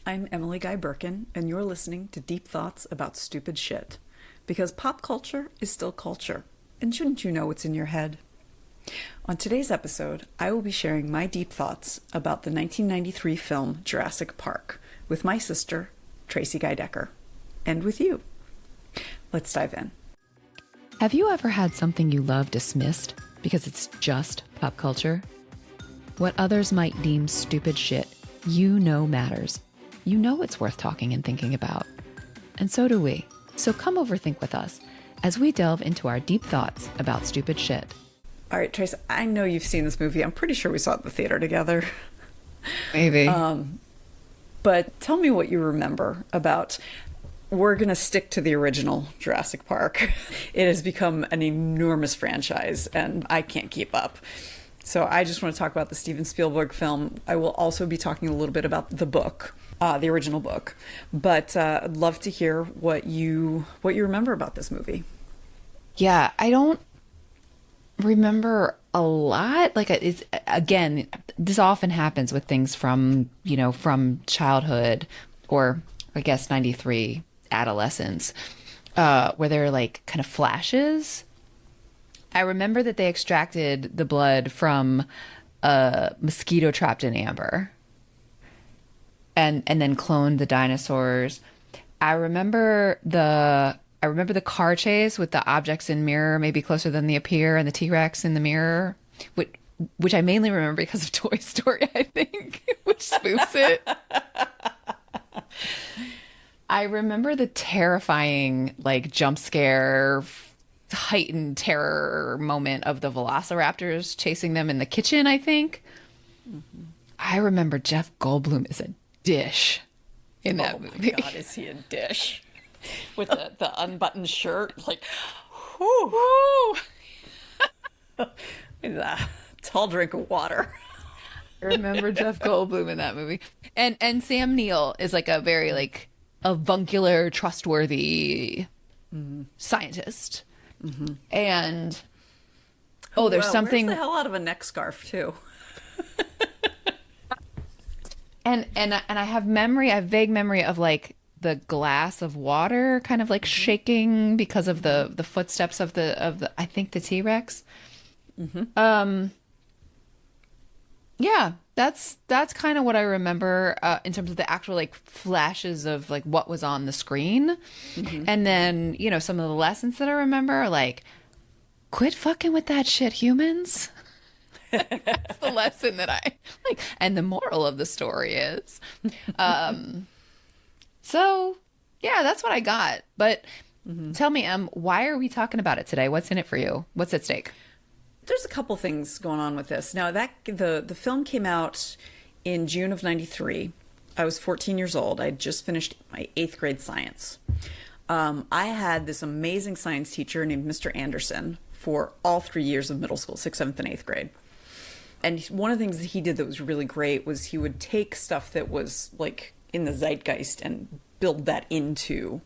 I'm Emily Guy Birkin, and you're listening to Deep Thoughts About Stupid Shit. Because pop culture is still culture, and shouldn't you know what's in your head? On today's episode, I will be sharing my deep thoughts about the 1993 film Jurassic Park with my sister, Tracie Geidecker, and with you. Let's dive in. Have you ever had something you love dismissed because it's just pop culture? What others might deem stupid shit, you know matters. You know it's worth talking and thinking about. And so do we. So come overthink with us as we delve into our deep thoughts about stupid shit. All right, Trace, I know you've seen this movie. I'm pretty sure we saw it at the theater together. Maybe. But tell me what you remember about... We're going to stick to the original Jurassic Park. It has become an enormous franchise, and I can't keep up. So I just want to talk about the Steven Spielberg film. I will also be talking a little bit about the book, the original book. But I'd love to hear what you remember about this movie. Yeah, I don't remember a lot. Like, it's, again, this often happens with things from childhood, or I guess 93 adolescence, where they're like kind of flashes. I remember that they extracted the blood from a mosquito trapped in amber and then cloned the dinosaurs. I remember the car chase with the objects in mirror, maybe closer than they appear, and the T-Rex in the mirror, which I mainly remember because of Toy Story, I think, which spoofs it. I remember the terrifying, like, jump scare, heightened terror moment of the velociraptors chasing them in the kitchen, I think. Mm-hmm. I remember Jeff Goldblum is a dish in that movie. Oh my God, is he a dish? With the unbuttoned shirt, like, whoo. With a tall drink of water. I remember Jeff Goldblum in that movie. And Sam Neill is like a very, like, avuncular, trustworthy scientist. Mm-hmm. And there's something. Wears the hell out of a neck scarf too. and I have vague memory of like the glass of water kind of like shaking because of the footsteps of the I think the T-Rex. Mm-hmm. Yeah, that's kind of what I remember in terms of the actual like flashes of like what was on the screen. Mm-hmm. And then, some of the lessons that I remember are like, quit fucking with that shit, humans. That's the lesson that I like. And the moral of the story is. So, yeah, that's what I got. But tell me, why are we talking about it today? What's in it for you? What's at stake? There's a couple things going on with this. Now, the film came out in June of 93. I was 14 years old. I had just finished my 8th grade science. I had this amazing science teacher named Mr. Anderson for all 3 years of middle school, 6th, 7th, and 8th grade. And one of the things that he did that was really great was he would take stuff that was like in the zeitgeist and build that into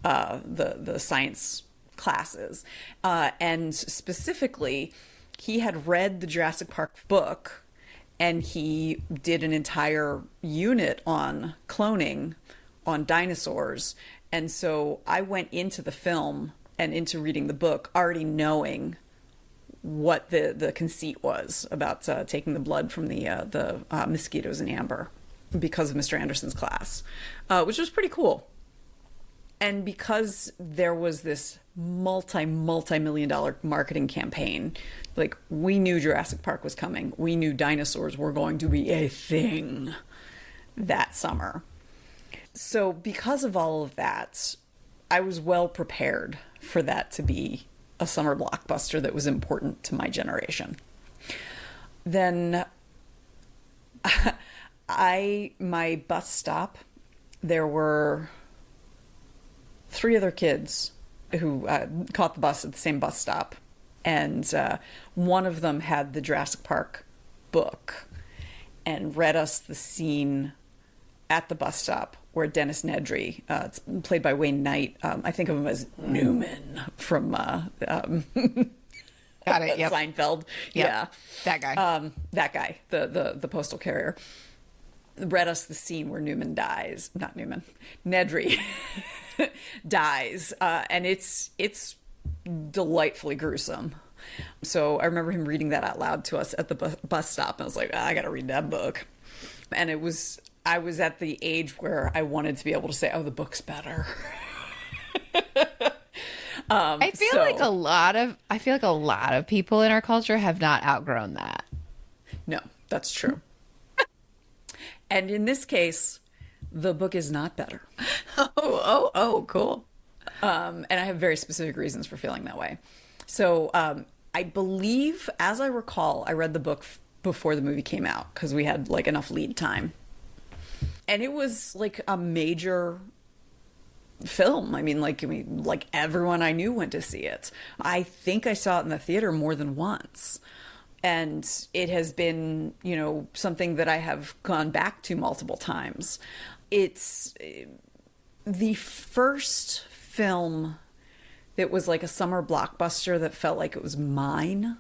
the science classes. And specifically, he had read the Jurassic Park book, and he did an entire unit on cloning, on dinosaurs. And so I went into the film and into reading the book already knowing what the conceit was about taking the blood from the mosquitoes in amber because of Mr. Anderson's class, which was pretty cool. And because there was this multi-million dollar marketing campaign, like, we knew Jurassic Park was coming. We knew dinosaurs were going to be a thing that summer. So because of all of that, I was well prepared for that to be a summer blockbuster that was important to my generation. Then my bus stop, there were 3 other kids who caught the bus at the same bus stop. And one of them had the Jurassic Park book and read us the scene at the bus stop where Dennis Nedry, it's played by Wayne Knight, I think of him as Newman from Got it, yep. Seinfeld. Yep. Yeah. That guy. That guy, the postal carrier. read us the scene where Nedry dies, and it's delightfully gruesome. So I remember him reading that out loud to us at the bus stop, and I was like, I gotta read that book. And I was at the age where I wanted to be able to say, oh, the book's better. I feel like a lot of people in our culture have not outgrown that. No, that's true. And in this case, the book is not better. Oh, cool. And I have very specific reasons for feeling that way. So I believe, as I recall, I read the book before the movie came out because we had like enough lead time. And it was like a major film. I mean, like everyone I knew went to see it. I think I saw it in the theater more than once. And it has been, something that I have gone back to multiple times. It's the first film that was like a summer blockbuster that felt like it was mine.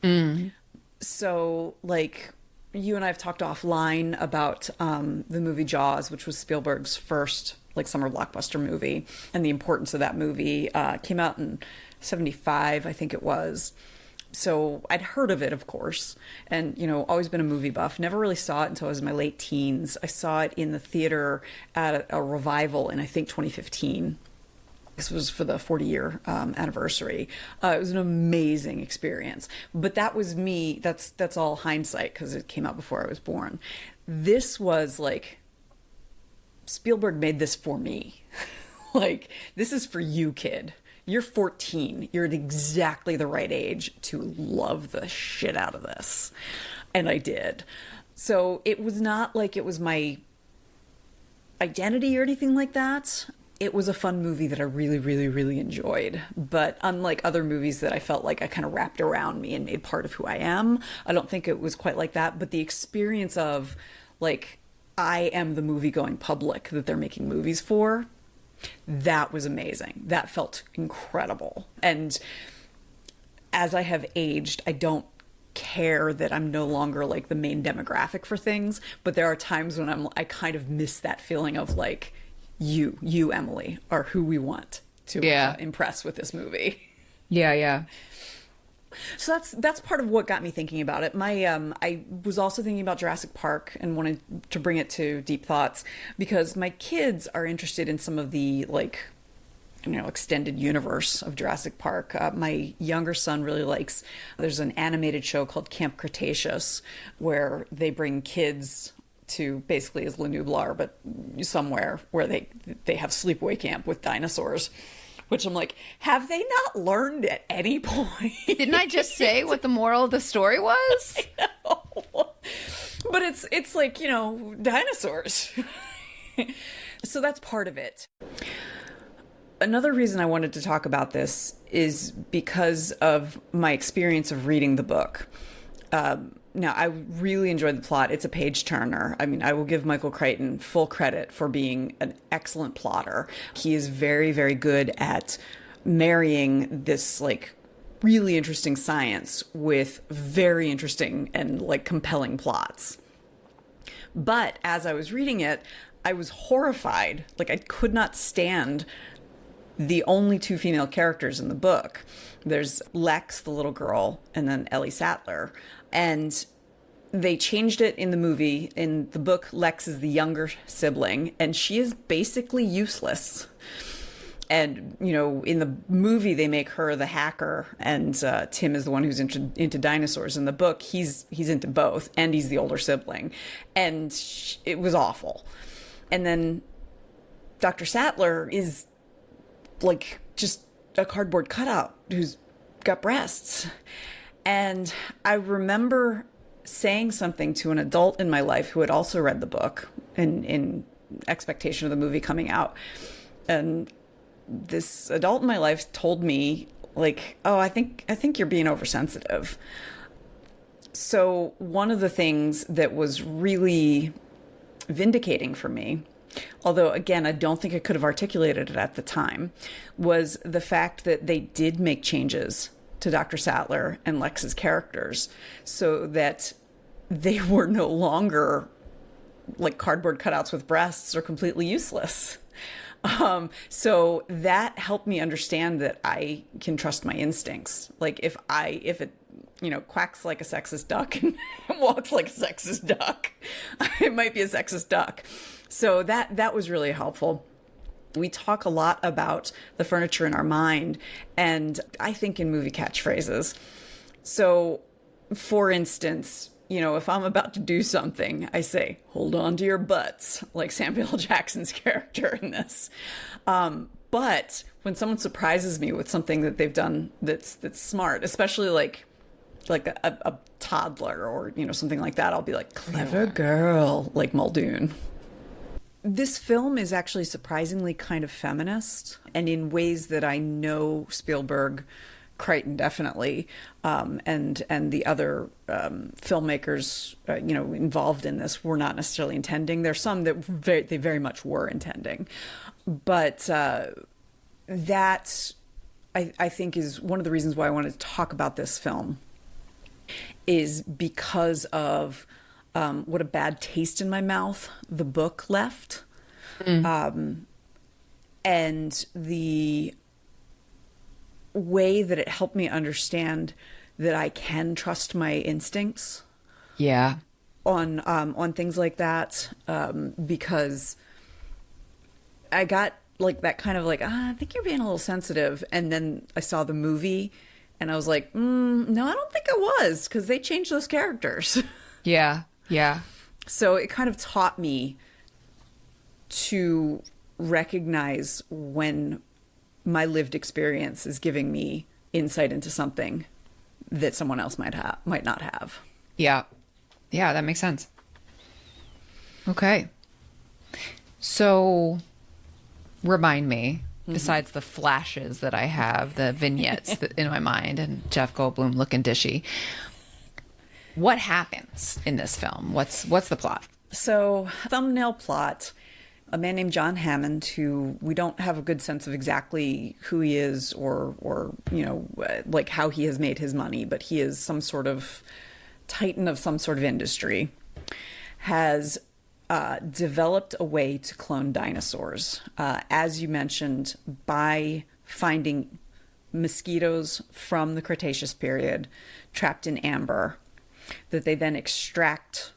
Mm. So, like, you and I have talked offline about the movie Jaws, which was Spielberg's first like summer blockbuster movie, and the importance of that movie. Came out in 1975, I think it was. So I'd heard of it, of course, and, always been a movie buff. Never really saw it until I was in my late teens. I saw it in the theater at a revival in, I think, 2015. This was for the 40-year anniversary. It was an amazing experience. But that was me. That's all hindsight because it came out before I was born. This was like, Spielberg made this for me. Like, this is for you, kid. You're 14. You're at exactly the right age to love the shit out of this. And I did. So it was not like it was my identity or anything like that. It was a fun movie that I really, really, really enjoyed. But unlike other movies that I felt like I kind of wrapped around me and made part of who I am, I don't think it was quite like that. But the experience of, like, I am the movie-going public that they're making movies for, that was amazing. That felt incredible. And as I have aged, I don't care that I'm no longer like the main demographic for things, but there are times when I kind of miss that feeling of like, you, Emily, are who we want to impress with this movie. Yeah. So that's part of what got me thinking about it. I was also thinking about Jurassic Park and wanted to bring it to Deep Thoughts because my kids are interested in some of the extended universe of Jurassic Park. My younger son really likes, there's an animated show called Camp Cretaceous where they bring kids to basically as Le Nublar, but somewhere where they have sleepaway camp with dinosaurs. Which I'm like, have they not learned at any point? Didn't I just say what the moral of the story was? I know. But it's like, dinosaurs. So that's part of it. Another reason I wanted to talk about this is because of my experience of reading the book. Now, I really enjoyed the plot. It's a page turner. I mean, I will give Michael Crichton full credit for being an excellent plotter. He is very, very good at marrying this, like, really interesting science with very interesting and, like, compelling plots. But as I was reading it, I was horrified. Like, I could not stand the only two female characters in the book. There's Lex, the little girl, and then Ellie Sattler. And they changed it in the movie. In the book, Lex is the younger sibling, and she is basically useless. And, in the movie, they make her the hacker, and Tim is the one who's into dinosaurs. In the book, he's into both, and he's the older sibling. And it was awful. And then Dr. Sattler is, like, just a cardboard cutout who's got breasts. And I remember saying something to an adult in my life who had also read the book in expectation of the movie coming out. And this adult in my life told me, like, oh, I think you're being oversensitive. So one of the things that was really vindicating for me, although, again, I don't think I could have articulated it at the time, was the fact that they did make changes to Dr. Sattler and Lex's characters so that they were no longer like cardboard cutouts with breasts are completely useless. So that helped me understand that I can trust my instincts. Like if it, quacks like a sexist duck and walks like a sexist duck, it might be a sexist duck. So that was really helpful. We talk a lot about the furniture in our mind, and I think in movie catchphrases. So, for instance, if I'm about to do something, I say, hold on to your butts, like Samuel L. Jackson's character in this. But when someone surprises me with something that they've done that's smart, especially like a toddler or, something like that, I'll be like, clever girl, like Muldoon. This film is actually surprisingly kind of feminist, and in ways that I know Spielberg, Crichton definitely, and the other filmmakers, involved in this were not necessarily intending. There's some that they very much were intending, but that I think is one of the reasons why I wanted to talk about this film, is because of what a bad taste in my mouth the book left, and the way that it helped me understand that I can trust my instincts. Yeah. On things like that, because I got like that kind of like, I think you're being a little sensitive, and then I saw the movie, and I was like, no, I don't think I was, because they changed those characters. Yeah. Yeah. So it kind of taught me to recognize when my lived experience is giving me insight into something that someone else might not have. Yeah. Yeah, that makes sense. Okay. So remind me, besides the flashes that I have, the vignettes in my mind and Jeff Goldblum looking dishy, what happens in this film? What's the plot? So, thumbnail plot, a man named John Hammond, who we don't have a good sense of exactly who he is or like how he has made his money, but he is some sort of titan of some sort of industry, has developed a way to clone dinosaurs, as you mentioned, by finding mosquitoes from the Cretaceous period trapped in amber, that they then extract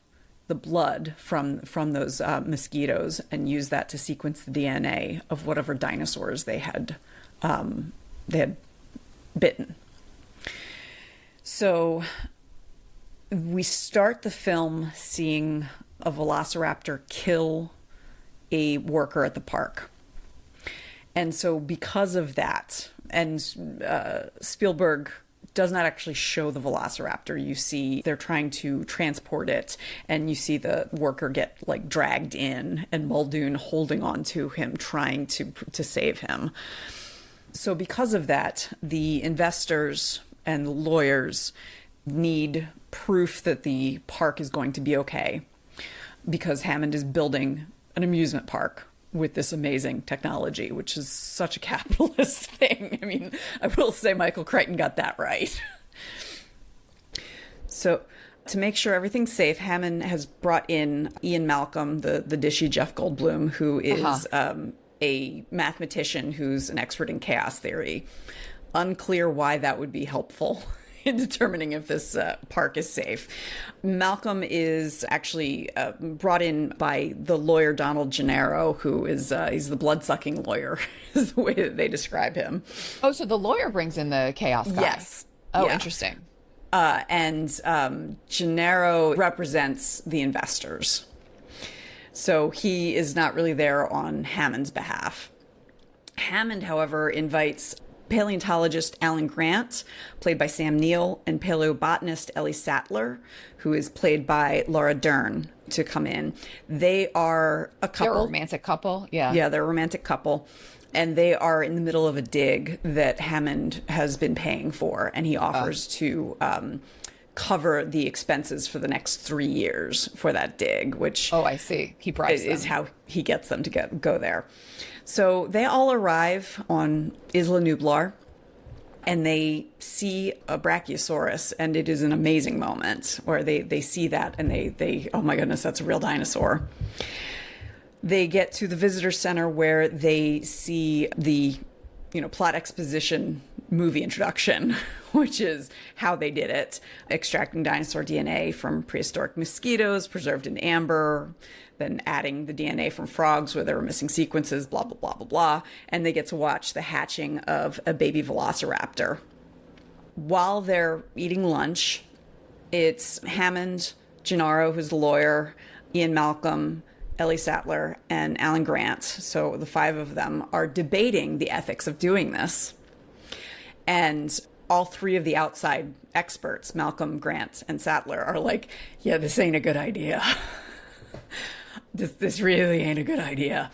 the blood from those mosquitoes and use that to sequence the DNA of whatever dinosaurs they had bitten. So we start the film seeing a velociraptor kill a worker at the park. And so because of that, and Spielberg does not actually show the velociraptor. You see they're trying to transport it, and you see the worker get like dragged in, and Muldoon holding on to him, trying to save him. So because of that, the investors and the lawyers need proof that the park is going to be okay, because Hammond is building an amusement park with this amazing technology, which is such a capitalist thing. I mean, I will say Michael Crichton got that right. So to make sure everything's safe, Hammond has brought in Ian Malcolm, the dishy Jeff Goldblum, who is a mathematician who's an expert in chaos theory. Unclear why that would be helpful in determining if this park is safe. Malcolm is actually brought in by the lawyer Donald Gennaro, who is he's the blood-sucking lawyer, is the way that they describe him. Oh, so the lawyer brings in the chaos guy. Yes. Oh, yeah. Interesting. And Gennaro represents the investors. So he is not really there on Hammond's behalf. Hammond, however, invites paleontologist Alan Grant, played by Sam Neill, and paleobotanist Ellie Sattler, who is played by Laura Dern, to come in. They are a couple. They're a romantic couple, yeah. Yeah, they're a romantic couple. And they are in the middle of a dig that Hammond has been paying for, and he offers to cover the expenses for the next 3 years for that dig, which I see. He bribes them. Is how he gets them to go there. So they all arrive on Isla Nublar. and they see a brachiosaurus, and it is an amazing moment where they see that and they oh my goodness, that's a real dinosaur. They get to the visitor center where they see the plot exposition movie introduction, which is how they did it, extracting dinosaur DNA from prehistoric mosquitoes preserved in amber, then adding the DNA from frogs where there were missing sequences, blah, blah, blah, blah, blah. And they get to watch the hatching of a baby velociraptor. While they're eating lunch, it's Hammond, Gennaro, who's the lawyer, Ian Malcolm, Ellie Sattler, and Alan Grant. So the 5 of them are debating the ethics of doing this. And all 3 of the outside experts, Malcolm, Grant, and Sattler, are like, yeah, this ain't a good idea. This really ain't a good idea.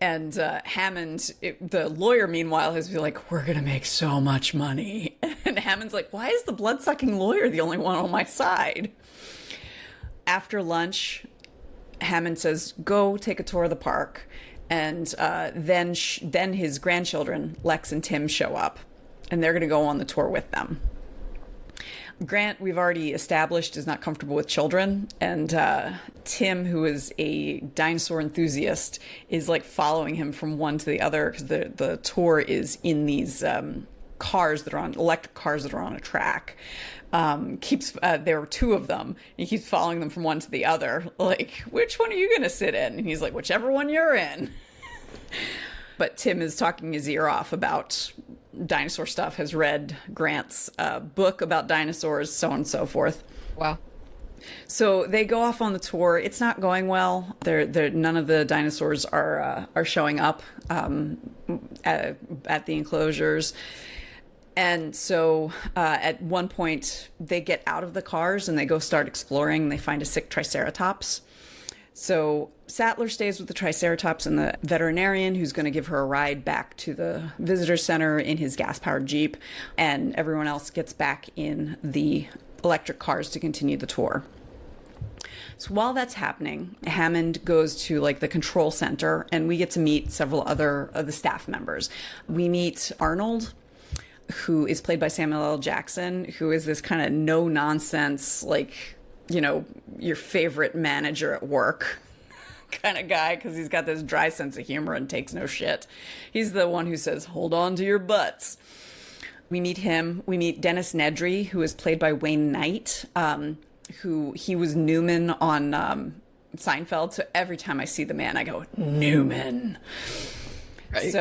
And Hammond, the lawyer, meanwhile, has been like, we're going to make so much money. And Hammond's like, why is the blood-sucking lawyer the only one on my side? After lunch, Hammond says, go take a tour of the park. And then his grandchildren, Lex and Tim, show up. And they're going to go on the tour with them. Grant, we've already established, is not comfortable with children. And Tim, who is a dinosaur enthusiast, is like following him from one to the other because the tour is in these cars that are on electric cars that are on a track. There were 2 of them. And he keeps following them from one to the other. Like, which one are you going to sit in? And he's like, whichever one you're in. But Tim is talking his ear off about dinosaur stuff, has read Grant's book about dinosaurs, so on and so forth. Wow. So they go off on the tour. It's not going well. None of the dinosaurs are showing up at the enclosures. And so at one point, they get out of the cars and they go start exploring. They find a sick triceratops. So Sattler stays with the triceratops and the veterinarian, who's going to give her a ride back to the visitor center in his gas-powered Jeep. And everyone else gets back in the electric cars to continue the tour. So while that's happening, Hammond goes to like the control center, and we get to meet several other of the staff members. We meet Arnold, who is played by Samuel L. Jackson, who is this kind of no-nonsense, like, your favorite manager at work kind of guy, because he's got this dry sense of humor and takes no shit. He's the one who says, hold on to your butts. We meet him. We meet Dennis Nedry, who is played by Wayne Knight, who he was Newman on Seinfeld. So every time I see the man, I go, Newman. Right.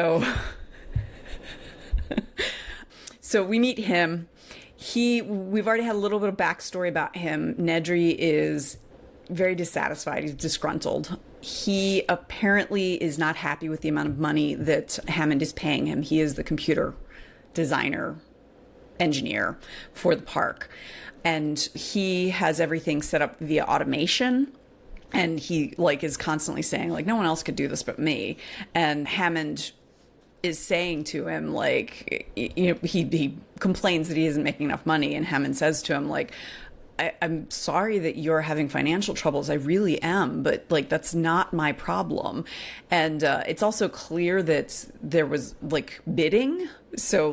So we meet him. We've already had a little bit of backstory about him. Nedry is very dissatisfied. He's disgruntled. He apparently is not happy with the amount of money that Hammond is paying him. He is the computer designer, engineer for the park. And he has everything set up via automation. And he is constantly saying no one else could do this but me. And Hammond is saying to him, he complains that he isn't making enough money, and Hammond says to him, I'm sorry that you're having financial troubles. I really am, but that's not my problem. And it's also clear that there was bidding. So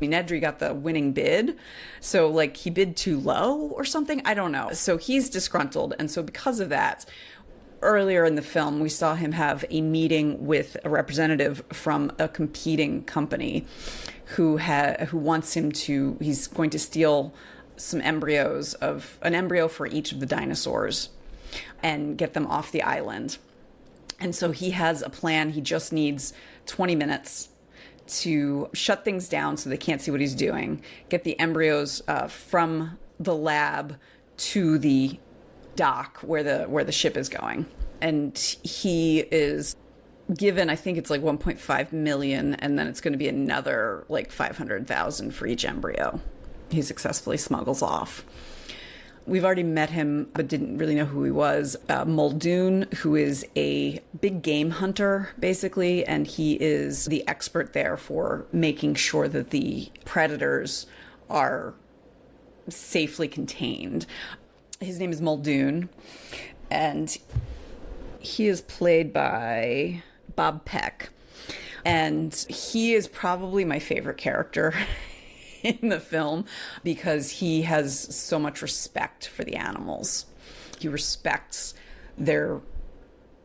Nedry got the winning bid. So he bid too low or something. I don't know. So he's disgruntled. And so because of that, earlier in the film, we saw him have a meeting with a representative from a competing company who wants him to, he's going to steal some embryos of an embryo for each of the dinosaurs and get them off the island. And so he has a plan. He just needs 20 minutes to shut things down so they can't see what he's doing, get the embryos from the lab to the dock where the ship is going. And he is given, I think it's 1.5 million, and then it's going to be another 500,000 for each embryo he successfully smuggles off. We've already met him, but didn't really know who he was. Muldoon, who is a big game hunter, basically, and he is the expert there for making sure that the predators are safely contained. His name is Muldoon, and he is played by Bob Peck. And he is probably my favorite character in the film because he has so much respect for the animals. He respects their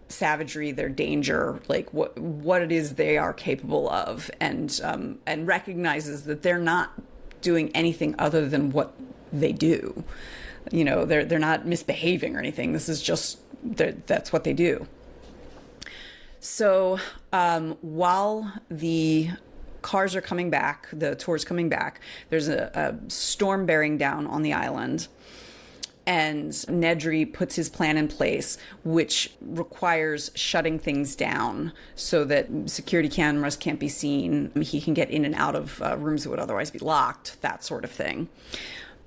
savagery, their danger, like what it is they are capable of, and recognizes that they're not doing anything other than what they do. You know, they're not misbehaving or anything. This is just that's what they do. So while the cars are coming back, the tour's coming back, there's a storm bearing down on the island. And Nedry puts his plan in place, which requires shutting things down so that security cameras can't be seen. He can get in and out of rooms that would otherwise be locked, that sort of thing.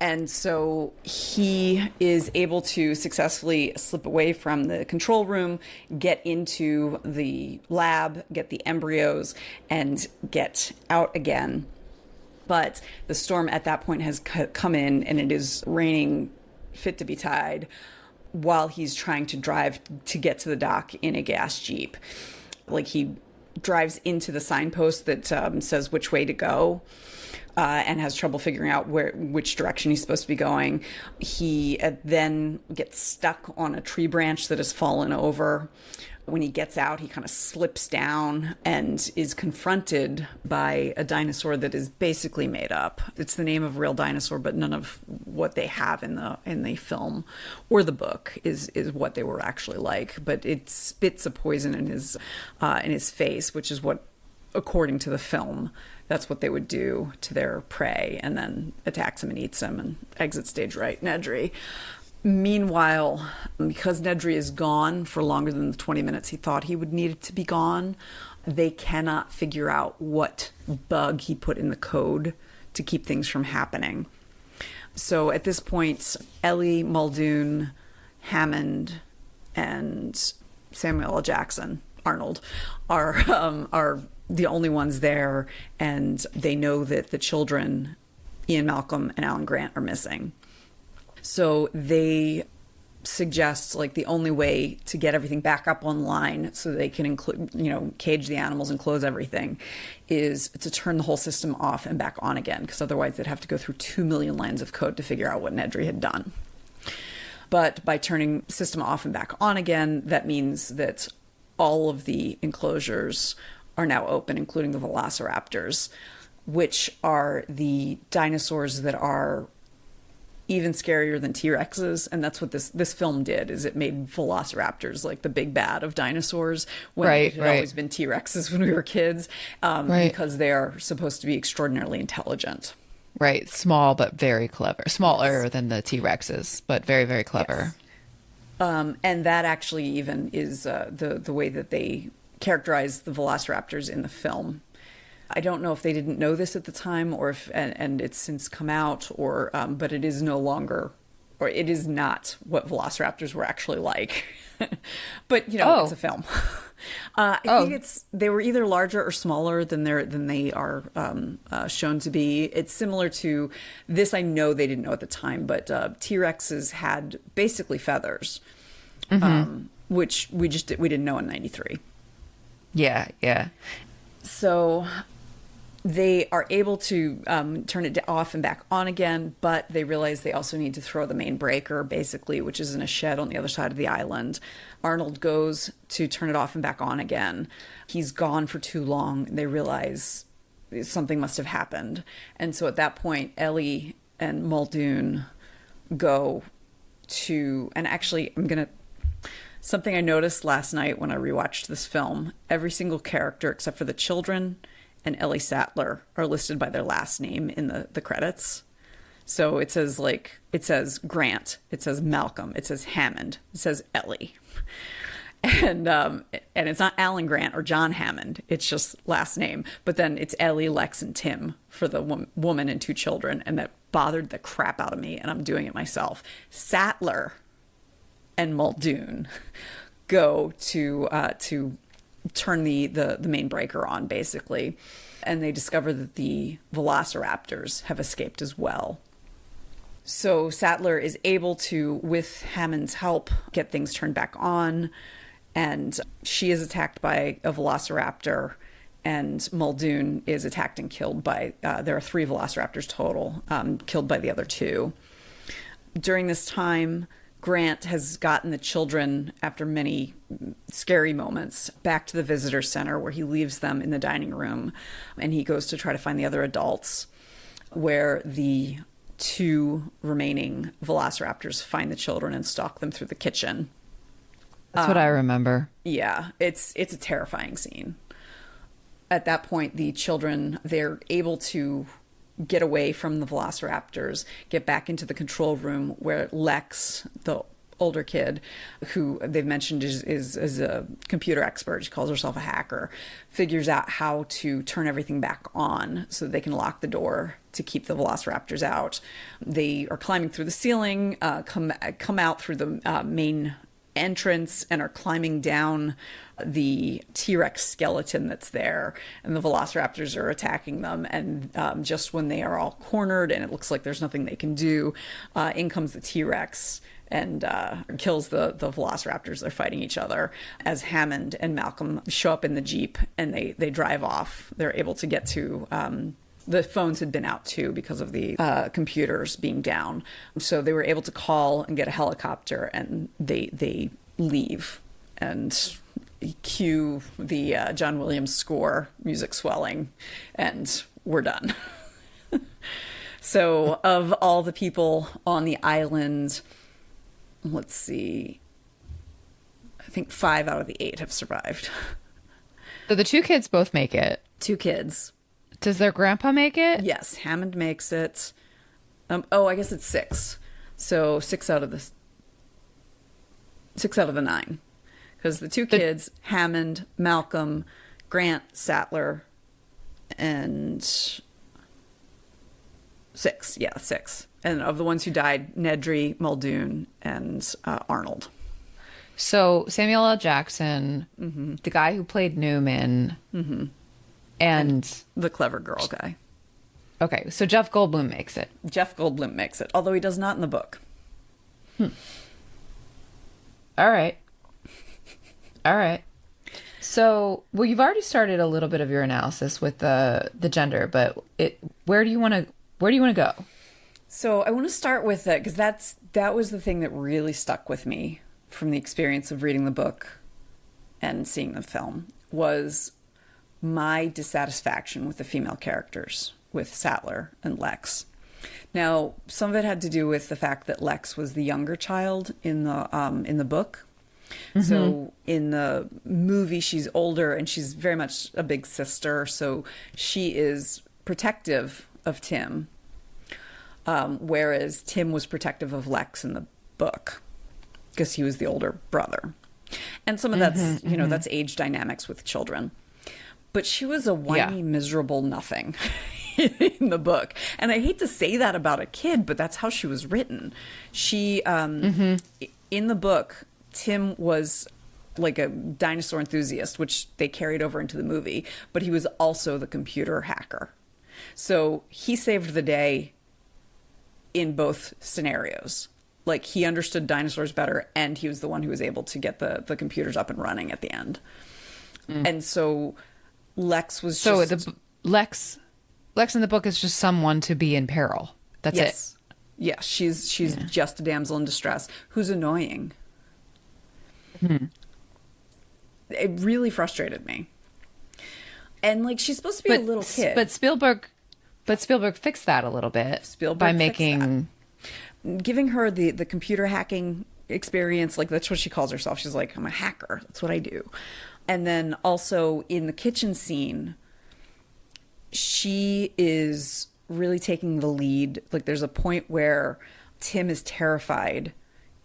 And so he is able to successfully slip away from the control room, get into the lab, get the embryos, and get out again. But the storm at that point has come in, and it is raining fit to be tied while he's trying to drive to get to the dock in a gas Jeep. Like, he drives into the signpost that says which way to go, and has trouble figuring out which direction he's supposed to be going. He then gets stuck on a tree branch that has fallen over. When he gets out, he kind of slips down and is confronted by a dinosaur that is basically made up. It's the name of a real dinosaur, but none of what they have in the film or the book is what they were actually like. But it spits a poison in his face, which is what, according to the film, that's what they would do to their prey, and then attacks him and eats him and exits stage right, Nedry. Meanwhile, because Nedry is gone for longer than the 20 minutes he thought he would need it to be gone, they cannot figure out what bug he put in the code to keep things from happening. So at this point, Ellie, Muldoon, Hammond, and Samuel L. Jackson, Arnold, are the only ones there, and they know that the children, Ian Malcolm and Alan Grant, are missing. So they suggest, like, the only way to get everything back up online so they can cage the animals and close everything is to turn the whole system off and back on again, because otherwise they'd have to go through 2 million lines of code to figure out what Nedry had done. But by turning the system off and back on again, that means that all of the enclosures are now open, including the velociraptors, which are the dinosaurs that are even scarier than T-Rexes. And that's what this film did, is it made velociraptors like the big bad of dinosaurs, when it had always been T-Rexes when we were kids, because they are supposed to be extraordinarily intelligent. Right. Small, but very clever. Smaller than the T-Rexes, but very, very clever. Yes. And that actually even is the way that they characterize the velociraptors in the film. I don't know if they didn't know this at the time, or if and it's since come out, or but it is no longer, or it is not what velociraptors were actually like. But it's a film. I think they were either larger or smaller than they are shown to be. It's similar to this. I know they didn't know at the time, but T-Rexes had basically feathers, which we didn't know in '93. Yeah. So they are able to turn it off and back on again, but they realize they also need to throw the main breaker, basically, which is in a shed on the other side of the island. Arnold goes to turn it off and back on again. He's gone for too long. They realize something must have happened. And so at that point, Ellie and Muldoon go to, and actually something I noticed last night when I rewatched this film, every single character except for the children and Ellie Sattler are listed by their last name in the credits. So it says Grant, it says Malcolm, it says Hammond, it says Ellie. And it's not Alan Grant or John Hammond, it's just last name. But then it's Ellie, Lex, and Tim for the woman and 2 children, and that bothered the crap out of me, and I'm doing it myself. Sattler and Muldoon go to turn the main breaker on, basically, and they discover that the velociraptors have escaped as well. So Sattler is able to, with Hammond's help, get things turned back on, and she is attacked by a velociraptor and Muldoon is attacked and killed by, there are 3 velociraptors total, killed by the other 2. During this time, Grant has gotten the children, after many scary moments, back to the visitor center, where he leaves them in the dining room, and he goes to try to find the other adults, where the 2 remaining velociraptors find the children and stalk them through the kitchen. That's what I remember. Yeah, it's a terrifying scene. At that point, the children, they're able to get away from the velociraptors, get back into the control room, where Lex, the older kid, who they've mentioned is a computer expert, she calls herself a hacker, figures out how to turn everything back on so they can lock the door to keep the velociraptors out. They are climbing through the ceiling, come out through the main entrance, and are climbing down the T-Rex skeleton that's there, and the velociraptors are attacking them. And just when they are all cornered and it looks like there's nothing they can do, in comes the T-Rex and kills the velociraptors. They're fighting each other as Hammond and Malcolm show up in the Jeep, and they drive off. They're able to get to the phones had been out too because of the computers being down. So they were able to call and get a helicopter, and they leave and cue the John Williams score, music swelling, and we're done. So of all the people on the island, let's see, I think 5 out of the 8 have survived. So the 2 kids both make it. 2 kids. Does their grandpa make it? Yes, Hammond makes it. I guess it's 6. So 6 out of the 9, because the 2 kids, Hammond, Malcolm, Grant, Sattler, and 6. Yeah, 6. And of the ones who died, Nedry, Muldoon, and Arnold. So Samuel L. Jackson, the guy who played Newman, and the clever girl guy. Okay, so Jeff Goldblum makes it. Jeff Goldblum makes it, although he does not in the book. All right. So, well, you've already started a little bit of your analysis with the gender, but where do you want to go? So I want to start with it because that was the thing that really stuck with me from the experience of reading the book and seeing the film, was my dissatisfaction with the female characters, with Sattler and Lex. Now, some of it had to do with the fact that Lex was the younger child in the book. So in the movie, she's older and she's very much a big sister. So she is protective of Tim, whereas Tim was protective of Lex in the book because he was the older brother. And some of that's, that's age dynamics with children. But she was a whiny, miserable nothing in the book. And I hate to say that about a kid, but that's how she was written. She, in the book, Tim was like a dinosaur enthusiast, which they carried over into the movie, but he was also the computer hacker. So he saved the day in both scenarios. Like, he understood dinosaurs better, and he was the one who was able to get the computers up and running at the end. And so Lex was Lex in the book is just someone to be in peril. That's it. Yeah, she's just a damsel in distress who's annoying. It really frustrated me. And like, she's supposed to be a little kid. But Spielberg fixed that a little bit by giving her the computer hacking experience. Like, that's what she calls herself. She's like, I'm a hacker. That's what I do. And then also in the kitchen scene, she is really taking the lead. Like, there's a point where Tim is terrified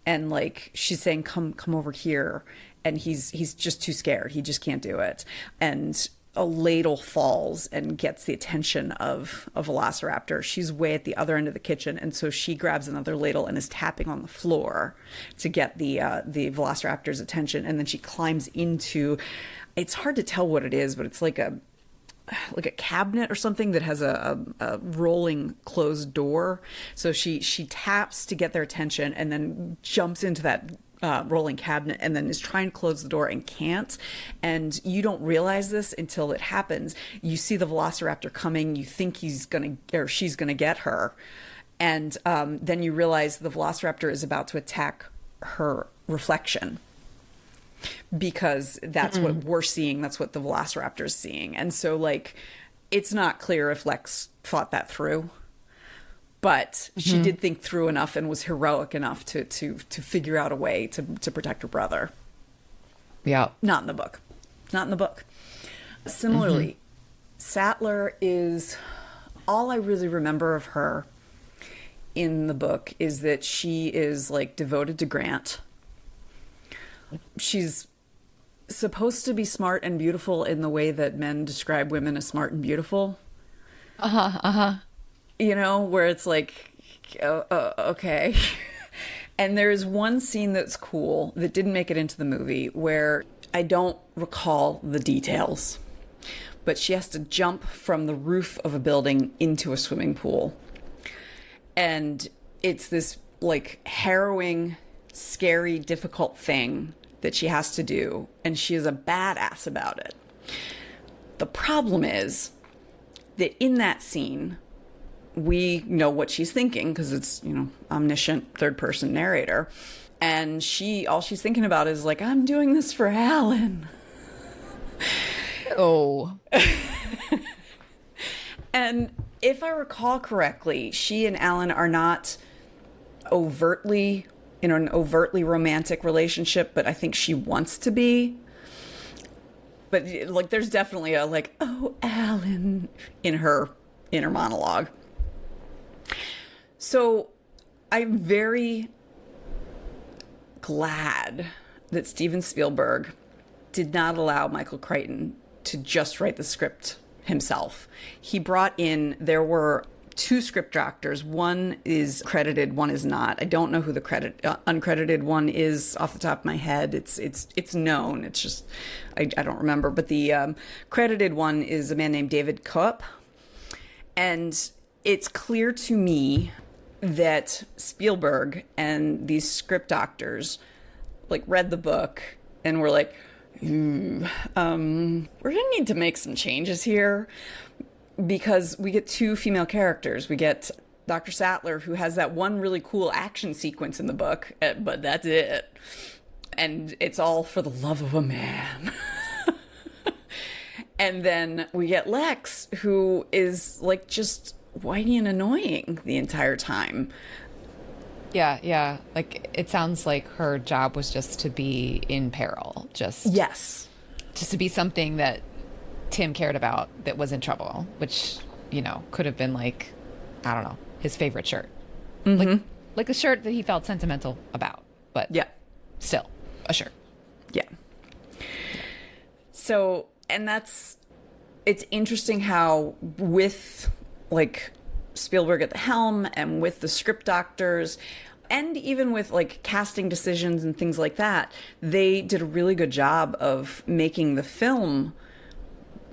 and like, she's saying, come over here. And he's just too scared. He just can't do it. And a ladle falls and gets the attention of a velociraptor. She's way at the other end of the kitchen, and so she grabs another ladle and is tapping on the floor to get the velociraptor's attention. And then she climbs into, it's hard to tell what it is, but it's like a cabinet or something that has a rolling closed door. So she taps to get their attention and then jumps into that rolling cabinet and then is trying to close the door and can't. And you don't realize this until it happens. You see the velociraptor coming. You think he's going to, or she's going to get her. And then you realize the velociraptor is about to attack her reflection, because that's what we're seeing. That's what the velociraptor is seeing. And so, like, it's not clear if Lex thought that through. But she did think through enough and was heroic enough to figure out a way to protect her brother. Yeah. Not in the book. Not in the book. Similarly, Sattler is, all I really remember of her in the book is that she is like devoted to Grant. She's supposed to be smart and beautiful in the way that men describe women as smart and beautiful. You know, where it's like, okay. And there's one scene that's cool that didn't make it into the movie where I don't recall the details, but she has to jump from the roof of a building into a swimming pool. And it's this like harrowing, scary, difficult thing that she has to do. And she is a badass about it. The problem is that in that scene, we know what she's thinking because it's, you know, omniscient third person narrator. And all she's thinking about is like, I'm doing this for Alan. Oh. And if I recall correctly, she and Alan are not overtly in an overtly romantic relationship, but I think she wants to be. But like, there's definitely a like, oh, Alan in her inner monologue. So I'm very glad that Steven Spielberg did not allow Michael Crichton to just write the script himself. He brought in, there were 2 script doctors. One is credited, one is not. I don't know who the uncredited one is off the top of my head. It's known. It's just, I don't remember. But the credited one is a man named David Koepp. And it's clear to me that Spielberg and these script doctors like read the book and were like, we're gonna need to make some changes here, because we get 2 female characters. We get Dr. Sattler, who has that one really cool action sequence in the book, but that's it. And it's all for the love of a man. And then we get Lex, who is like just whiny and annoying the entire time. Yeah. Like, it sounds like her job was just to be in peril. Yes. Just to be something that Tim cared about that was in trouble, which, you know, could have been like, I don't know, his favorite shirt. Like a shirt that he felt sentimental about, but yeah, still a shirt. Yeah. So, and it's interesting how with like Spielberg at the helm and with the script doctors and even with like casting decisions and things like that, they did a really good job of making the film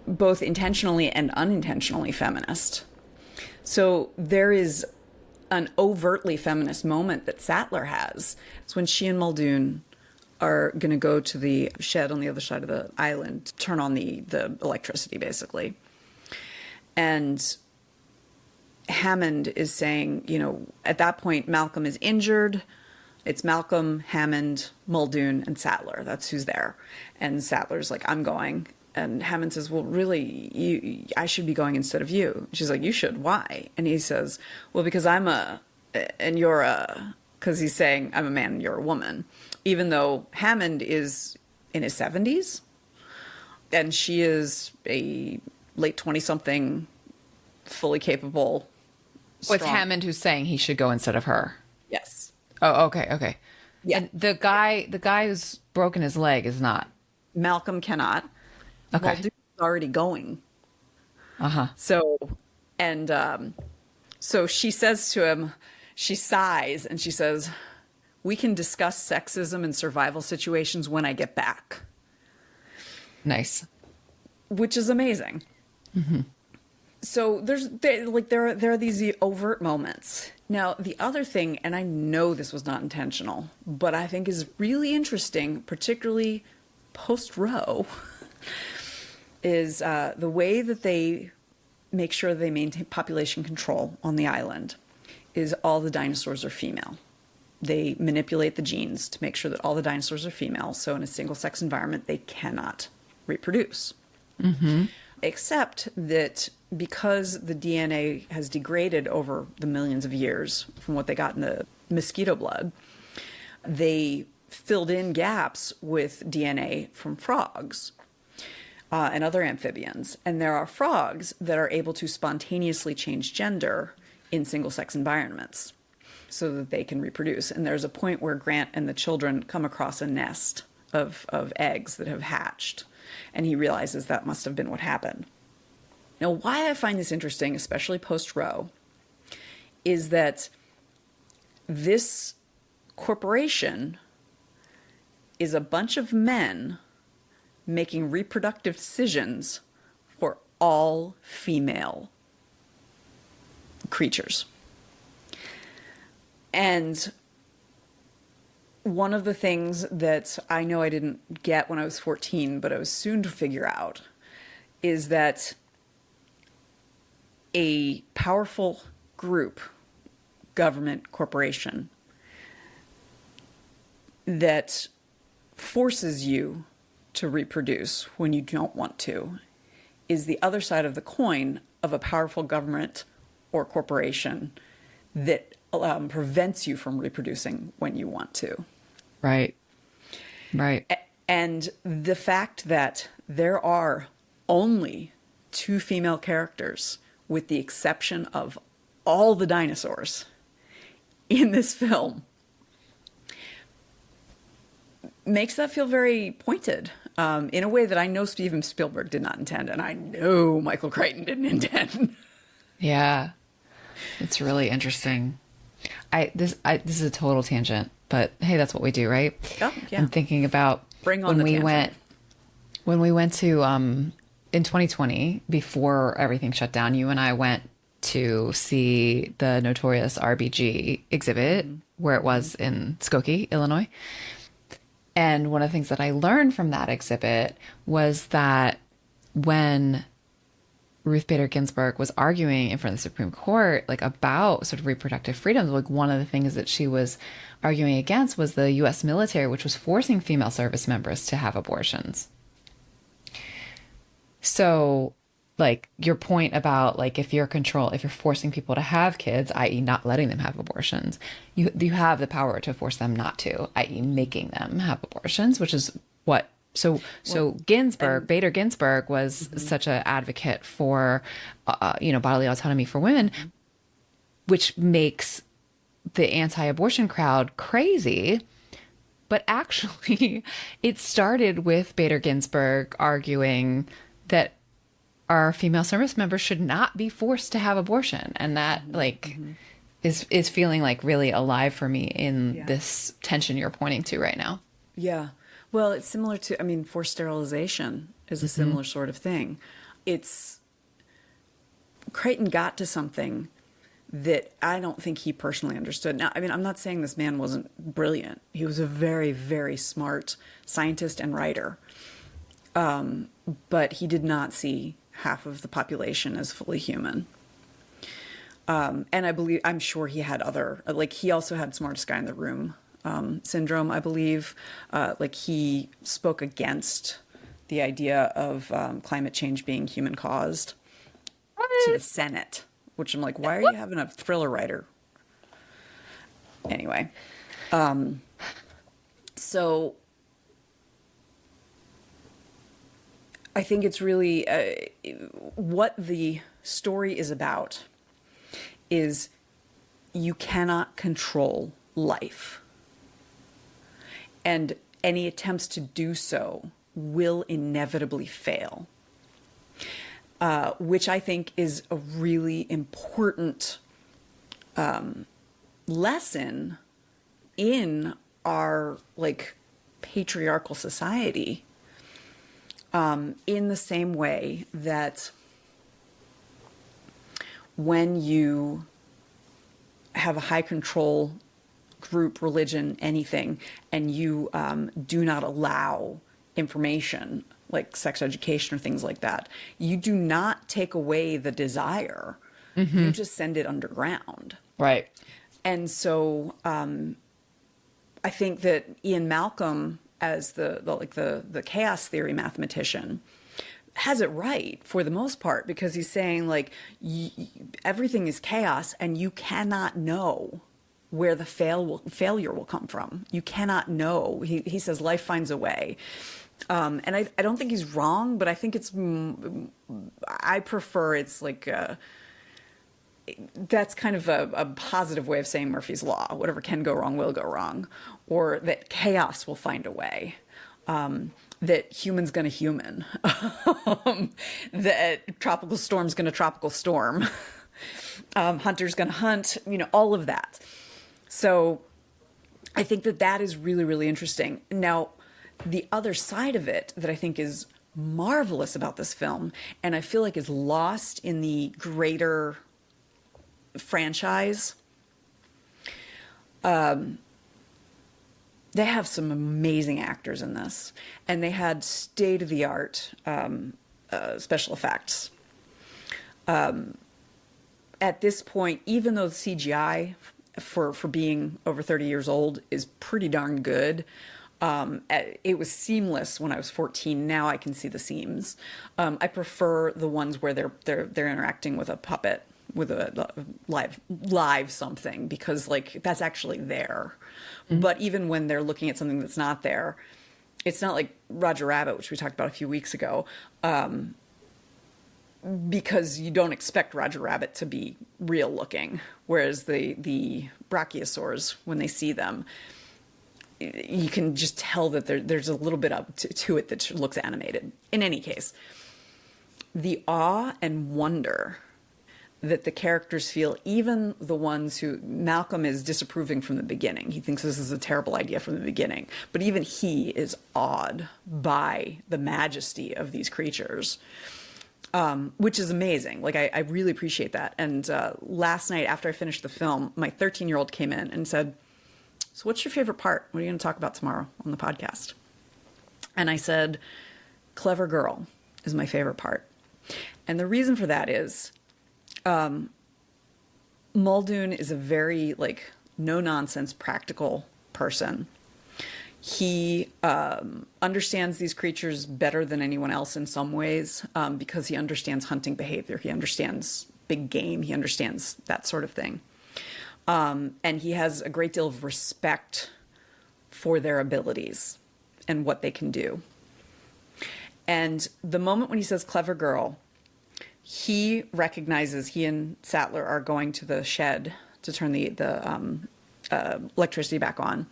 both intentionally and unintentionally feminist. So there is an overtly feminist moment that Sattler has. It's when she and Muldoon are going to go to the shed on the other side of the island, turn on the electricity, basically. And Hammond is saying, you know, at that point, Malcolm is injured. It's Malcolm, Hammond, Muldoon, and Sattler. That's who's there. And Sattler's like, I'm going. And Hammond says, well, really, I should be going instead of you. She's like, you should. Why? And he says, well, because because he's saying, I'm a man and you're a woman. Even though Hammond is in his 70s and she is a late 20-something, fully capable. It's Hammond who's saying he should go instead of her. Yes. Oh, okay. Yeah. And the guy who's broken his leg is not. Malcolm cannot. Okay. Muldoon's already going. So she says to him, she sighs and she says, we can discuss sexism and survival situations when I get back. Nice. Which is amazing. So there are these overt moments. Now, the other thing, and I know this was not intentional, but I think is really interesting, particularly post Roe, is the way that they make sure they maintain population control on the island is all the dinosaurs are female. They manipulate the genes to make sure that all the dinosaurs are female. So in a single sex environment, they cannot reproduce. Mm-hmm. Except that because the DNA has degraded over the millions of years from what they got in the mosquito blood, they filled in gaps with DNA from frogs and other amphibians. And there are frogs that are able to spontaneously change gender in single-sex environments so that they can reproduce. And there's a point where Grant and the children come across a nest of eggs that have hatched, and he realizes that must have been what happened. Now, why I find this interesting, especially post-Roe, is that this corporation is a bunch of men making reproductive decisions for all female creatures. And one of the things that I know I didn't get when I was 14, but I was soon to figure out, is that a powerful group, government, corporation, that forces you to reproduce when you don't want to is the other side of the coin of a powerful government or corporation that prevents you from reproducing when you want to. Right. Right. And the fact that there are only 2 female characters, with the exception of all the dinosaurs in this film, makes that feel very pointed in a way that I know Steven Spielberg did not intend, and I know Michael Crichton didn't intend. Yeah. It's really interesting. This is a total tangent, but hey, that's what we do, right? Oh, yeah. I'm thinking about Bring on the tangent. When we went to in 2020, before everything shut down, you and I went to see the notorious RBG exhibit where it was in Skokie, Illinois. And one of the things that I learned from that exhibit was that when Ruth Bader Ginsburg was arguing in front of the Supreme Court, like about sort of reproductive freedoms, like one of the things that she was arguing against was the U.S. military, which was forcing female service members to have abortions. So, like your point about like if you're forcing people to have kids, i.e. not letting them have abortions, you have the power to force them not to, i.e. making them have abortions, which is what. So Bader Ginsburg was such an advocate for, bodily autonomy for women, which makes the anti-abortion crowd crazy. But actually, it started with Bader Ginsburg arguing that our female service members should not be forced to have abortion. And that is feeling like really alive for me in this tension you're pointing to right now. Yeah. Well, it's similar to, forced sterilization is a similar sort of thing. Crichton got to something that I don't think he personally understood. Now, I'm not saying this man wasn't brilliant. He was a very, very smart scientist and writer. But he did not see half of the population as fully human. And I'm sure he had he also had smartest guy in the room syndrome, I believe. He spoke against the idea of climate change being human caused to the Senate, which I'm like, why are you having a thriller writer? Anyway, so I think it's really what the story is about is you cannot control life. And any attempts to do so will inevitably fail, which I think is a really important lesson in our patriarchal society. In the same way that when you have a high control group, religion, anything, and you do not allow information like sex education or things like that, you do not take away the desire. You just send it underground. Right. And so I think that Ian Malcolm, as the chaos theory mathematician, has it right for the most part, because he's saying like everything is chaos and you cannot know where the failure will come from. You cannot know. He says life finds a way. And I don't think he's wrong, but I think I prefer it's like that's kind of a positive way of saying Murphy's Law. Whatever can go wrong will go wrong. Or that chaos will find a way. That human's gonna human. That tropical storm's gonna tropical storm. Hunter's gonna hunt, all of that. So I think that is really, really interesting. Now, the other side of it that I think is marvelous about this film, and I feel like is lost in the greater franchise, they have some amazing actors in this, and they had state-of-the-art special effects. At this point, even though the CGI for being over 30 years old is pretty darn good, it was seamless when I was 14. Now I can see the seams. I prefer the ones where they're interacting with a puppet, with a live something, because like that's actually there. But even when they're looking at something that's not there, it's not like Roger Rabbit, which we talked about a few weeks ago, because you don't expect Roger Rabbit to be real looking. Whereas the brachiosaurs, when they see them, you can just tell that there's a little bit up to it that looks animated. In any case, the awe and wonder that the characters feel, even the ones who Malcolm is disapproving from the beginning. He thinks this is a terrible idea from the beginning. But even he is awed by the majesty of these creatures, which is amazing. Like, I really appreciate that. And last night, after I finished the film, my 13-year-old came in and said, "So what's your favorite part? What are you going to talk about tomorrow on the podcast?" And I said, "Clever girl is my favorite part." And the reason for that is Muldoon is a very like no-nonsense, practical person. He understands these creatures better than anyone else in some ways, because he understands hunting behavior. He understands big game. He understands that sort of thing. And he has a great deal of respect for their abilities and what they can do. And the moment when he says "clever girl," he recognizes he and Sattler are going to the shed to turn the electricity back on.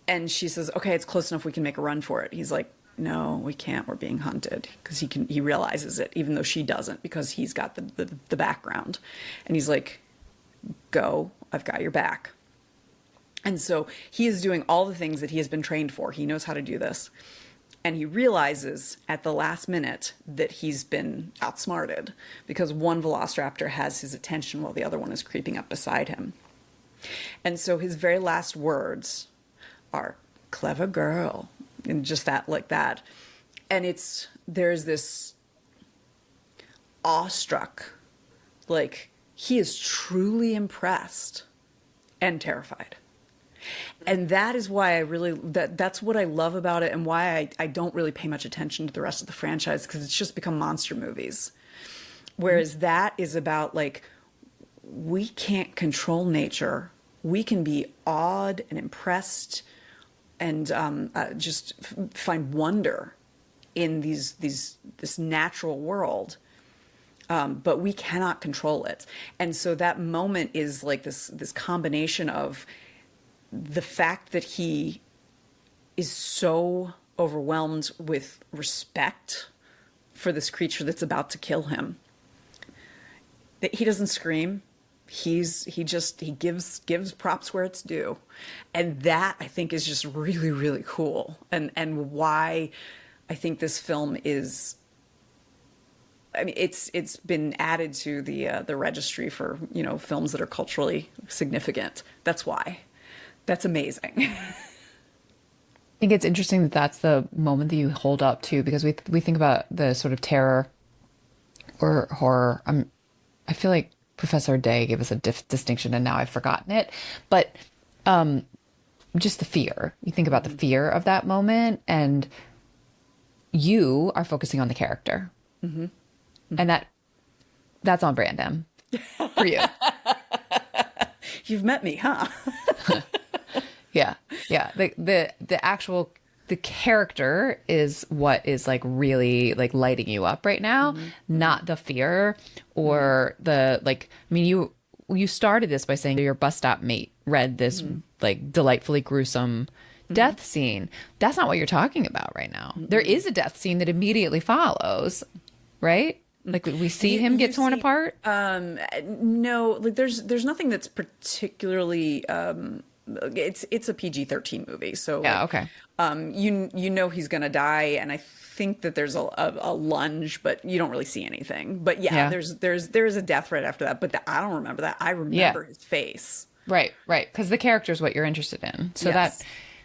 And she says, "Okay, it's close enough. We can make a run for it." He's like, "No, we can't. We're being hunted." Because he realizes it, even though she doesn't, because he's got the background. And he's like, "Go. I've got your back." And so he is doing all the things that he has been trained for. He knows how to do this. And he realizes at the last minute that he's been outsmarted, because one velociraptor has his attention while the other one is creeping up beside him. And so his very last words are "clever girl," and just that, like that. And there's this awestruck, like he is truly impressed and terrified. And that is why that's what I love about it, and why I don't really pay much attention to the rest of the franchise, because it's just become monster movies. Whereas that is about like, we can't control nature. We can be awed and impressed and just find wonder in this natural world. But we cannot control it. And so that moment is like this combination of the fact that he is so overwhelmed with respect for this creature that's about to kill him, that he doesn't scream. He gives props where it's due. And that, I think, is just really, really cool. And why I think this film is I mean, it's been added to the registry for, films that are culturally significant. That's why. That's amazing. I think it's interesting that that's the moment that you hold up to, because we think about the sort of terror or horror. I feel like Professor Day gave us a distinction, and now I've forgotten it. But just the fear. You think about the fear of that moment, and you are focusing on the character, and that's on brand, Em, for you. You've met me, huh? Yeah, yeah. The character is what is like really like lighting you up right now, not the fear or the like. I mean, you started this by saying your bus stop mate read this like delightfully gruesome death scene. That's not what you're talking about right now. There is a death scene that immediately follows, right? Like we see him get torn apart. No, like there's nothing that's particularly. It's a PG-13 movie, so Yeah, like, okay. you know he's gonna die, and I think that there's a lunge, but you don't really see anything. But yeah, Yeah. there's a death right after that, but I don't remember that. I remember his face. Right, right. Because the character is what you're interested in. So Yes.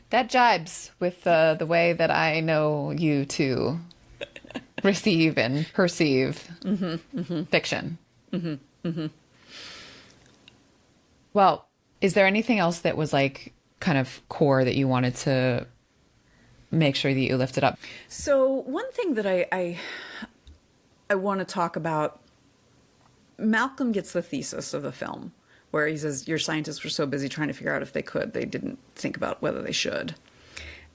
that jibes with the way that I know you to receive and perceive fiction. Well, is there anything else that was like kind of core that you wanted to make sure that you lifted up? So one thing that I want to talk about, Malcolm gets the thesis of the film where he says, your scientists were so busy trying to figure out if they could, they didn't think about whether they should.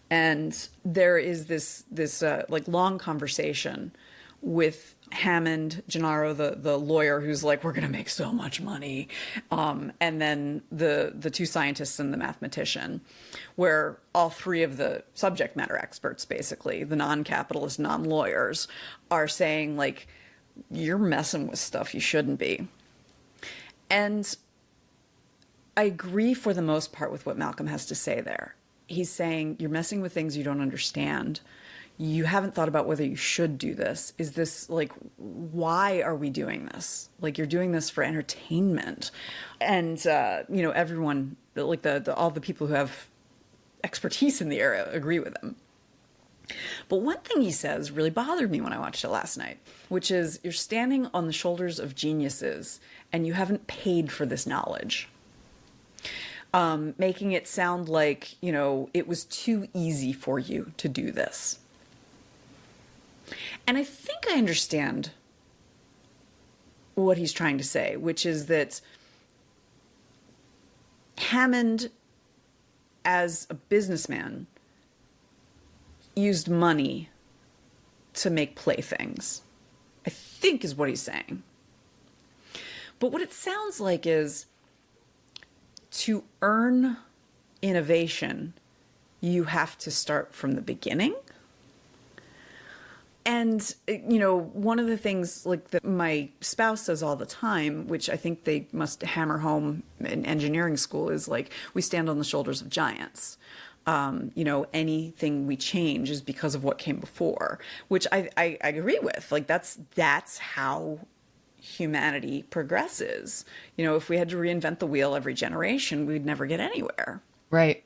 And there is this like long conversation with Hammond, Gennaro, the lawyer, who's like, we're going to make so much money. And then the two scientists and the mathematician, where all three of the subject matter experts, basically, the non-capitalist, non-lawyers, are saying, like, you're messing with stuff you shouldn't be. And I agree for the most part with what Malcolm has to say there. He's saying, you're messing with things you don't understand. You haven't thought about whether you should do this. Is this like, why are we doing this? Like, you're doing this for entertainment. And, everyone, like all the people who have expertise in the area agree with him. But one thing he says really bothered me when I watched it last night, which is you're standing on the shoulders of geniuses and you haven't paid for this knowledge. Making it sound like, it was too easy for you to do this. And I think I understand what he's trying to say, which is that Hammond, as a businessman, used money to make playthings, I think is what he's saying. But what it sounds like is to earn innovation, you have to start from the beginning. And, one of the things like that my spouse says all the time, which I think they must hammer home in engineering school, is like, we stand on the shoulders of giants. Anything we change is because of what came before, which I agree with. Like, that's how humanity progresses. If we had to reinvent the wheel every generation, we'd never get anywhere. Right.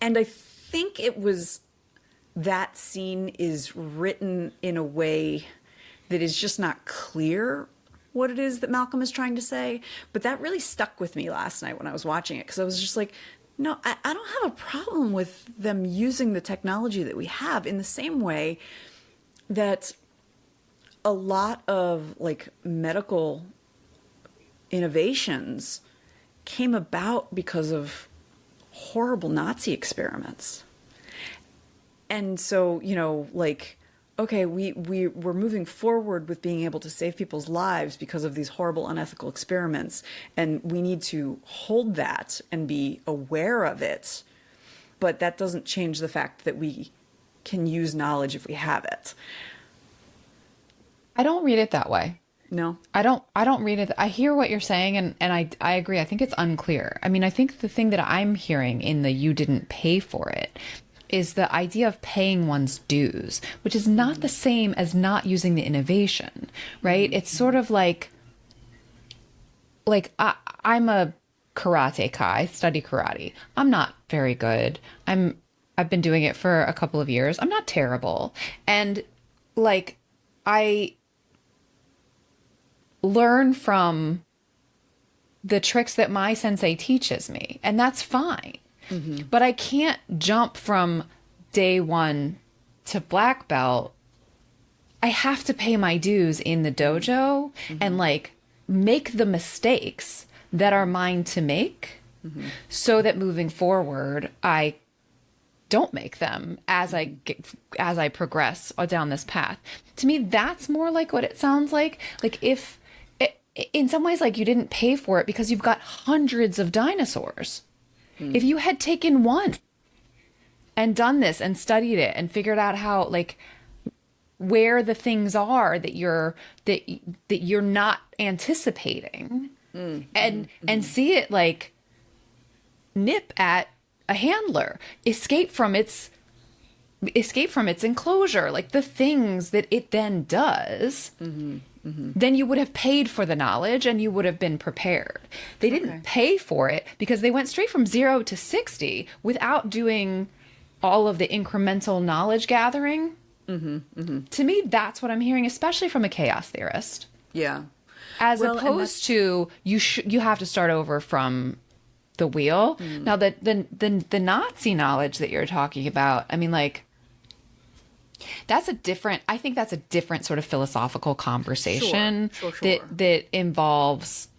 And I think that scene is written in a way that is just not clear what it is that Malcolm is trying to say. But that really stuck with me last night when I was watching it, because I was just like, no, I don't have a problem with them using the technology that we have, in the same way that a lot of like medical innovations came about because of horrible Nazi experiments. And so, okay, we're moving forward with being able to save people's lives because of these horrible, unethical experiments. And we need to hold that and be aware of it. But that doesn't change the fact that we can use knowledge if we have it. I don't read it that way. No? I don't read it. I hear what you're saying, and I agree. I think it's unclear. I mean, I think the thing that I'm hearing in the you didn't pay for it is the idea of paying one's dues, which is not the same as not using the innovation, right? It's sort of I'm a karateka. I study karate. I'm not very good. I've been doing it for a couple of years. I'm not terrible. And like I learn from the tricks that my sensei teaches me, and that's fine. But I can't jump from day one to black belt. I have to pay my dues in the dojo and like make the mistakes that are mine to make so that moving forward, I don't make them as I progress down this path. To me, that's more like what it sounds like. Like if in some ways, like you didn't pay for it because you've got hundreds of dinosaurs. If you had taken one and done this and studied it and figured out how, like, where the things are that you're not anticipating, and see it like nip at a handler, escape from its enclosure, like the things that it then does. Then you would have paid for the knowledge and you would have been prepared. They didn't pay for it because they went straight from 0 to 60 without doing all of the incremental knowledge gathering. To me, that's what I'm hearing, especially from a chaos theorist. Yeah. As opposed to you have to start over from the wheel. Now, the Nazi knowledge that you're talking about, I mean, like, I think that's a different sort of philosophical conversation. Sure. That involves,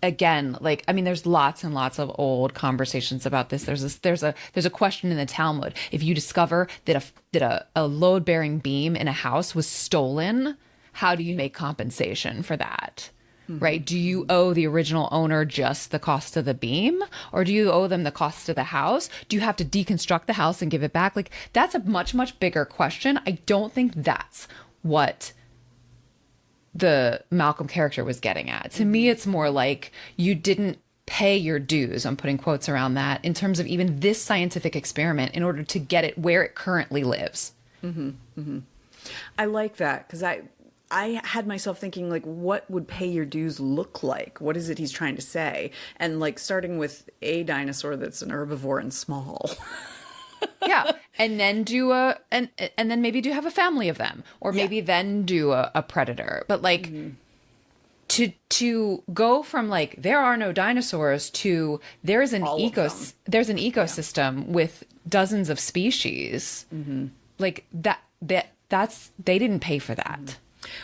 again, like, I mean, there's lots and lots of old conversations about this. There's a question in the Talmud. If you discover that a load bearing beam in a house was stolen, how do you make compensation for that? Right? Do you owe the original owner just the cost of the beam, or do you owe them the cost of the house? Do you have to deconstruct the house and give it back? Like, that's a much, much bigger question. I don't think that's what the Malcolm character was getting at. To me, it's more like you didn't pay your dues, I'm putting quotes around that, in terms of even this scientific experiment in order to get it where it currently lives. I like that, because I had myself thinking, like, what would pay your dues look like? What is it he's trying to say? And like starting with a dinosaur that's an herbivore and small. Yeah, and then and then maybe do have a family of them, or maybe then do a predator. But like to go from like there are no dinosaurs to there's an ecosystem with dozens of species, like that's they didn't pay for that.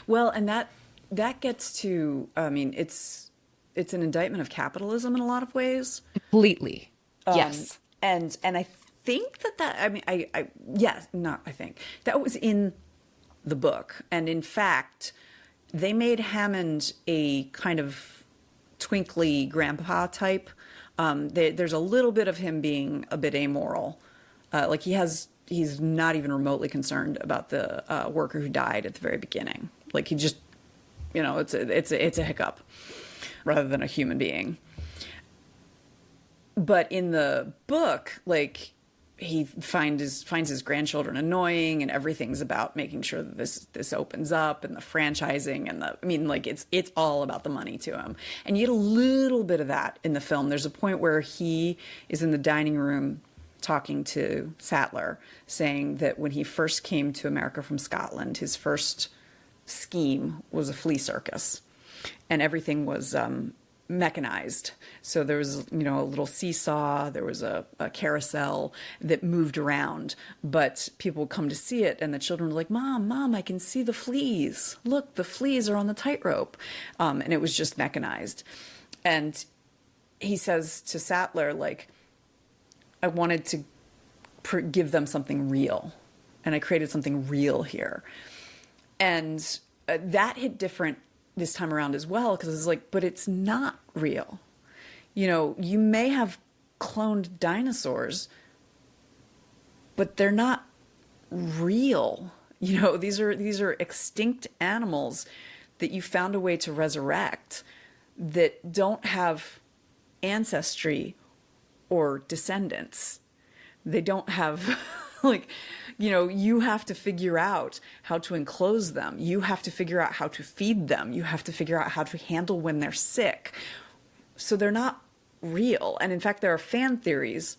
Well, and that gets to, I mean, it's an indictment of capitalism in a lot of ways. Completely. Yes. And I think that was in the book. And in fact, they made Hammond a kind of twinkly grandpa type. There's a little bit of him being a bit amoral. Like he's not even remotely concerned about the worker who died at the very beginning. Like he just, it's a hiccup rather than a human being. But in the book, like he finds his grandchildren annoying, and everything's about making sure that this opens up, and the franchising and it's all about the money to him. And you get a little bit of that in the film. There's a point where he is in the dining room talking to Sattler, saying that when he first came to America from Scotland, his first scheme was a flea circus, and everything was mechanized. So there was, a little seesaw, there was a carousel that moved around, but people would come to see it, and the children were like, Mom, I can see the fleas. Look, the fleas are on the tightrope. And it was just mechanized. And he says to Sattler, like, I wanted to give them something real, and I created something real here. And that hit different this time around as well, because it's like, but it's not real. You may have cloned dinosaurs, but they're not real. These are extinct animals that you found a way to resurrect that don't have ancestry or descendants. They don't have like, you have to figure out how to enclose them. You have to figure out how to feed them. You have to figure out how to handle when they're sick. So they're not real. And in fact, there are fan theories,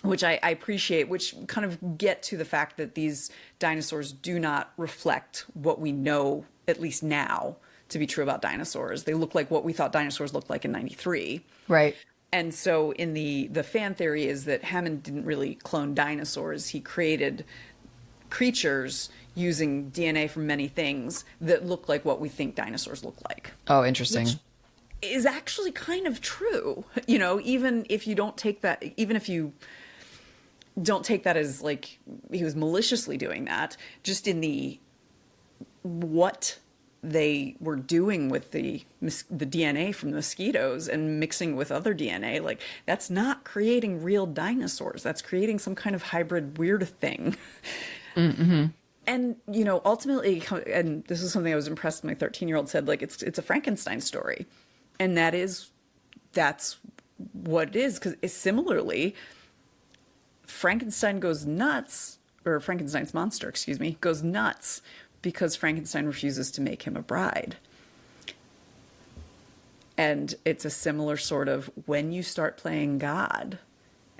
which I appreciate, which kind of get to the fact that these dinosaurs do not reflect what we know, at least now, to be true about dinosaurs. They look like what we thought dinosaurs looked like in 93. Right. And so in the fan theory is that Hammond didn't really clone dinosaurs. He created creatures using DNA from many things that look like what we think dinosaurs look like. Oh, interesting. Which is actually kind of true. Even if you don't take that, even if you don't take that as like he was maliciously doing that, just in the what they were doing with the DNA from the mosquitoes and mixing with other DNA, like that's not creating real dinosaurs. That's creating some kind of hybrid weird thing. Mm-hmm. And, ultimately, and this is something I was impressed my 13-year-old said, like, it's a Frankenstein story. And that's what it is. Because similarly, Frankenstein's monster, excuse me, goes nuts because Frankenstein refuses to make him a bride. And it's a similar sort of when you start playing God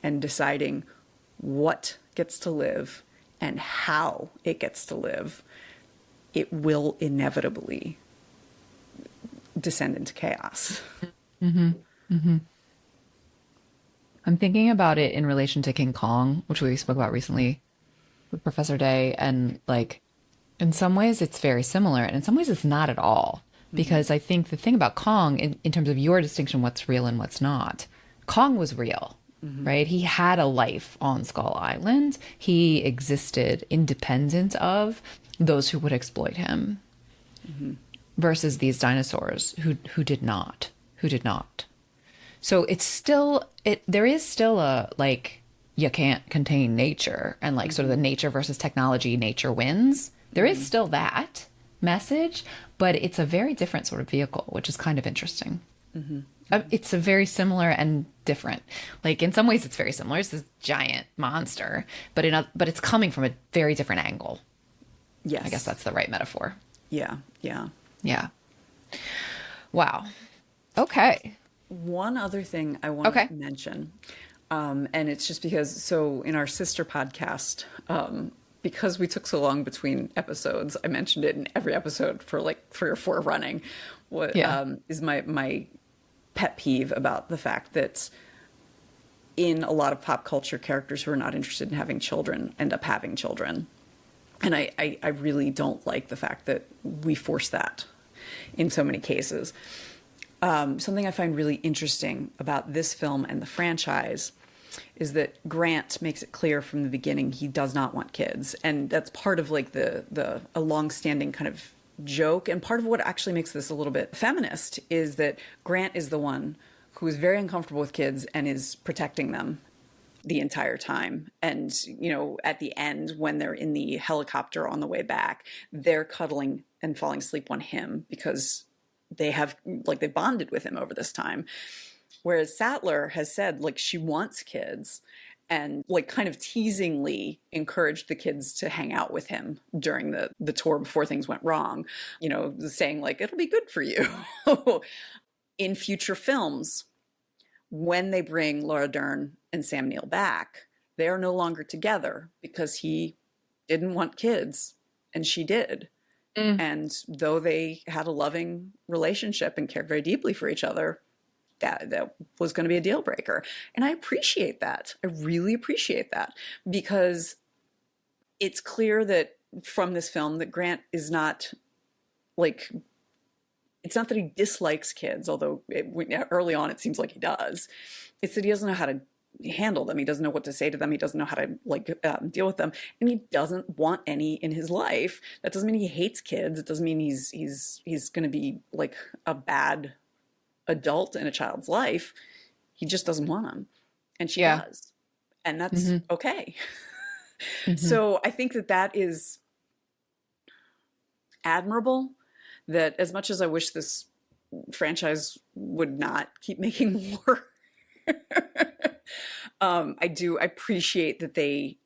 and deciding what gets to live and how it gets to live, it will inevitably descend into chaos. Mm-hmm. Mm-hmm. I'm thinking about it in relation to King Kong, which we spoke about recently with Professor Day, and like in some ways it's very similar, and in some ways it's not at all. Because I think the thing about Kong, in terms of your distinction, what's real and what's not, Kong was real, right? He had a life on Skull Island. He existed independent of those who would exploit him, versus these dinosaurs who did not. So it's still, there is still a, like, you can't contain nature, and like sort of the nature versus technology, nature wins. There is still that message, but it's a very different sort of vehicle, which is kind of interesting. It's a very similar and different. Like in some ways, it's very similar. It's this giant monster, but it's coming from a very different angle. Yes, I guess that's the right metaphor. Yeah. Wow. Okay. One other thing I want to mention, and it's just because, so in our sister podcast, because we took so long between episodes, I mentioned it in every episode for like 3 or 4 running. What is my pet peeve about the fact that in a lot of pop culture, characters who are not interested in having children end up having children. And I really don't like the fact that we force that in so many cases. Something I find really interesting about this film and the franchise is that Grant makes it clear from the beginning he does not want kids. And that's part of like a long-standing kind of joke. And part of what actually makes this a little bit feminist is that Grant is the one who is very uncomfortable with kids and is protecting them the entire time. And, at the end, when they're in the helicopter on the way back, they're cuddling and falling asleep on him because they bonded with him over this time. Whereas Sattler has said, like, she wants kids and, like, kind of teasingly encouraged the kids to hang out with him during the tour before things went wrong, saying, like, it'll be good for you. In future films, when they bring Laura Dern and Sam Neill back, they are no longer together because he didn't want kids and she did. And though they had a loving relationship and cared very deeply for each other, that was going to be a deal breaker. And I appreciate that. I really appreciate that, because it's clear that from this film that Grant is not like, it's not that he dislikes kids, although early on it seems like he does. It's that he doesn't know how to handle them. He doesn't know what to say to them. He doesn't know how to deal with them, and he doesn't want any in his life. That doesn't mean he hates kids. It doesn't mean he's going to be like a bad adult in a child's life. He just doesn't want them, and she does, and that's okay. So I think that is admirable. That as much as I wish this franchise would not keep making more, I do appreciate that they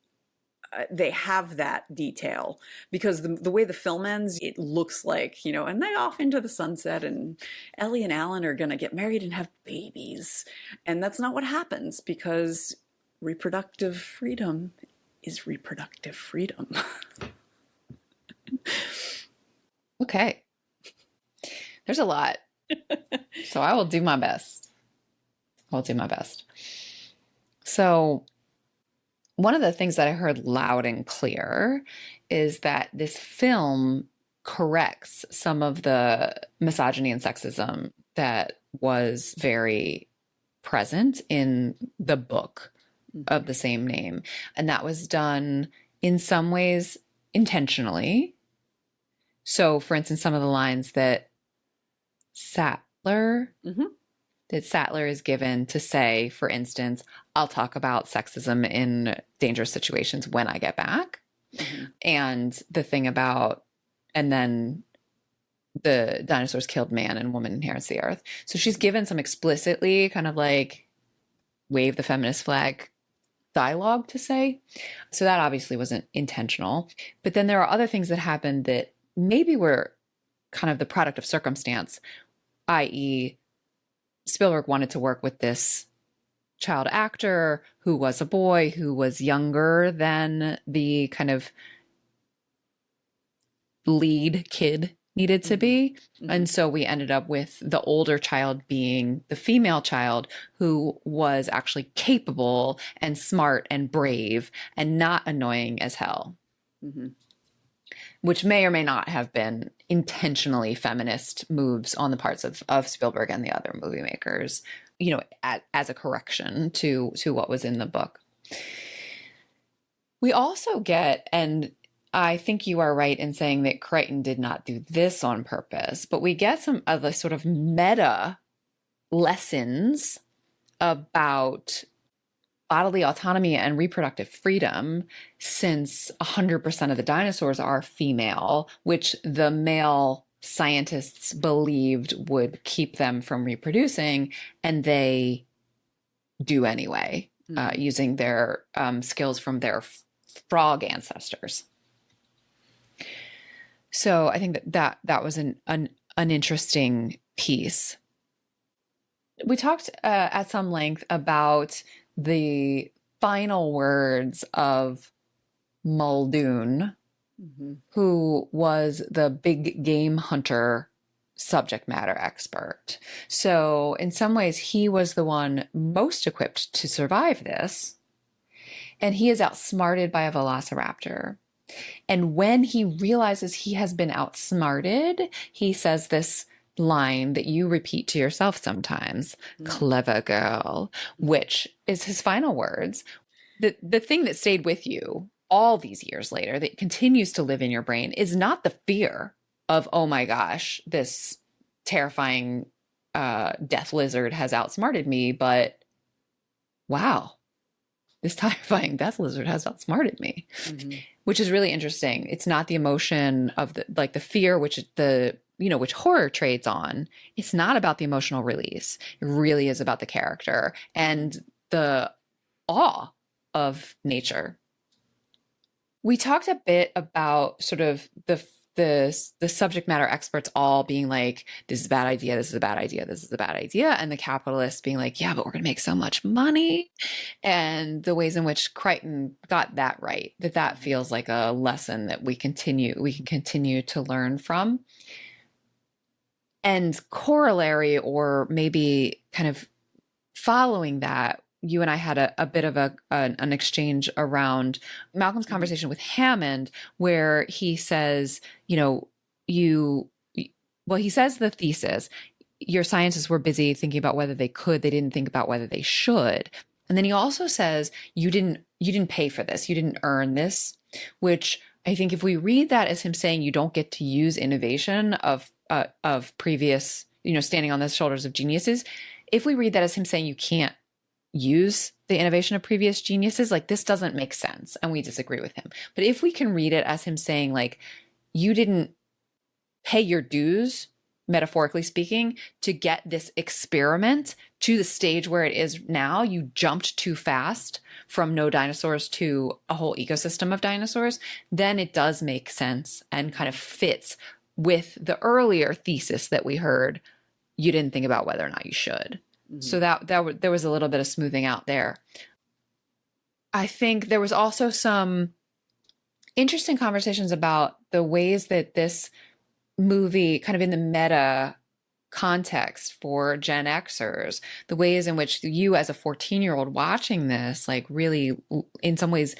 have that detail, because the way the film ends, it looks like, and they off into the sunset, and Ellie and Alan are gonna get married and have babies. And that's not what happens, because reproductive freedom is reproductive freedom. Okay. There's a lot. So I will do my best. I'll do my best. So one of the things that I heard loud and clear is that this film corrects some of the misogyny and sexism that was very present in the book of the same name. And that was done in some ways intentionally. So, for instance, some of the lines that Sattler is given to say, for instance, I'll talk about sexism in dangerous situations when I get back. And the thing about, and then the dinosaurs killed man and woman inherits the earth. So she's given some explicitly kind of like wave the feminist flag dialogue to say. So that obviously wasn't intentional. But then there are other things that happened that maybe were kind of the product of circumstance, i.e., Spielberg wanted to work with this child actor who was a boy, who was younger than the kind of lead kid needed to be. And so we ended up with the older child being the female child, who was actually capable and smart and brave and not annoying as hell. Which may or may not have been intentionally feminist moves on the parts of Spielberg and the other movie makers, as a correction to what was in the book. We also get, and I think you are right in saying that Crichton did not do this on purpose, but we get some of the sort of meta lessons about bodily autonomy and reproductive freedom, since 100% of the dinosaurs are female, which the male scientists believed would keep them from reproducing, and they do anyway, using their skills from their frog ancestors. So I think that was an interesting piece. We talked at some length about the final words of Muldoon, who was the big game hunter subject matter expert. So in some ways, he was the one most equipped to survive this. And he is outsmarted by a velociraptor. And when he realizes he has been outsmarted, he says this line that you repeat to yourself sometimes, clever girl, which is his final words. The thing that stayed with you all these years later, that continues to live in your brain, is not the fear of, oh my gosh, this terrifying death lizard has outsmarted me, but wow, this terrifying death lizard has outsmarted me, which is really interesting. It's not the emotion of the fear, which which horror trades on. It's not about the emotional release. It really is about the character and the awe of nature. We talked a bit about sort of the subject matter experts all being like, this is a bad idea, this is a bad idea, this is a bad idea. And the capitalists being like, yeah, but we're going to make so much money. And the ways in which Crichton got that right, that feels like a lesson that we can continue to learn from. And corollary, or maybe kind of following that, you and I had a bit of an exchange around Malcolm's conversation with Hammond, where he says, he says the thesis, your scientists were busy thinking about whether they could, they didn't think about whether they should. And then he also says, you didn't pay for this, you didn't earn this, which I think if we read that as him saying you don't get to use innovation of previous, standing on the shoulders of geniuses, if we read that as him saying you can't use the innovation of previous geniuses, like, this doesn't make sense, and we disagree with him. But if we can read it as him saying, like, you didn't pay your dues metaphorically speaking, to get this experiment to the stage where it is now, you jumped too fast from no dinosaurs to a whole ecosystem of dinosaurs, then it does make sense and kind of fits with the earlier thesis that we heard. You didn't think about whether or not you should. So there was a little bit of smoothing out there. I think there was also some interesting conversations about the ways that this movie, kind of in the meta context for Gen Xers, the ways in which you as a 14-year-old watching this, like really in some ways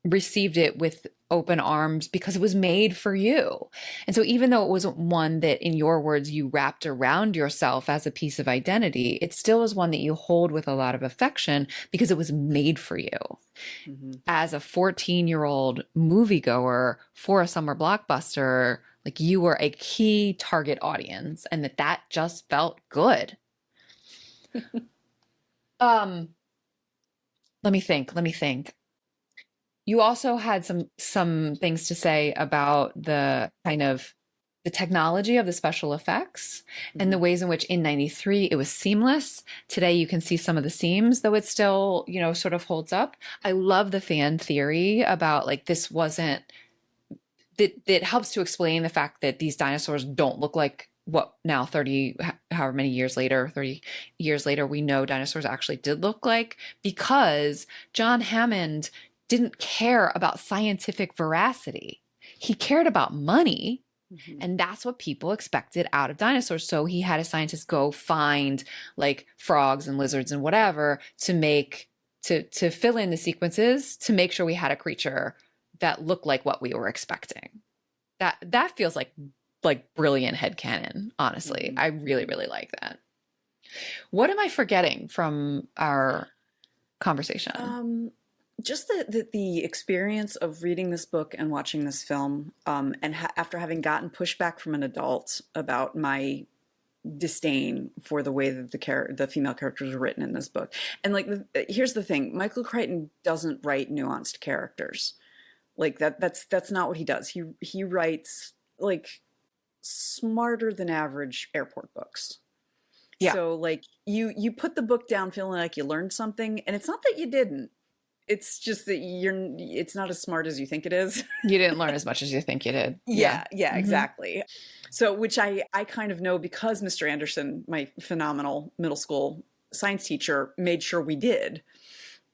received it with open arms because it was made for you. And so even though it wasn't one that, in your words, you wrapped around yourself as a piece of identity, it still is one that you hold with a lot of affection because it was made for you. As a 14-year-old moviegoer for a summer blockbuster, like you were a key target audience, and that just felt good. Let me think. You also had some things to say about the kind of the technology of the special effects and the ways in which in 93 it was seamless. Today you can see some of the seams, though it still, sort of holds up. I love the fan theory about like this wasn't that helps to explain the fact that these dinosaurs don't look like what now 30 years later we know dinosaurs actually did look like, because John Hammond didn't care about scientific veracity. He cared about money. And that's what people expected out of dinosaurs. So he had a scientist go find like frogs and lizards and whatever to fill in the sequences to make sure we had a creature that looked like what we were expecting. That feels like brilliant headcanon, honestly. I really, really like that. What am I forgetting from our conversation? Just the experience of reading this book and watching this film, and after having gotten pushback from an adult about my disdain for the way that the female characters are written in this book. And here's the thing: Michael Crichton doesn't write nuanced characters. Like that's not what he does. He writes like smarter than average airport books. Yeah. So like you put the book down feeling like you learned something, and it's not that you didn't. It's just that it's not as smart as you think it is. You didn't learn as much as you think you did. Yeah, exactly. So, which I kind of know because Mr. Anderson, my phenomenal middle school science teacher, made sure we did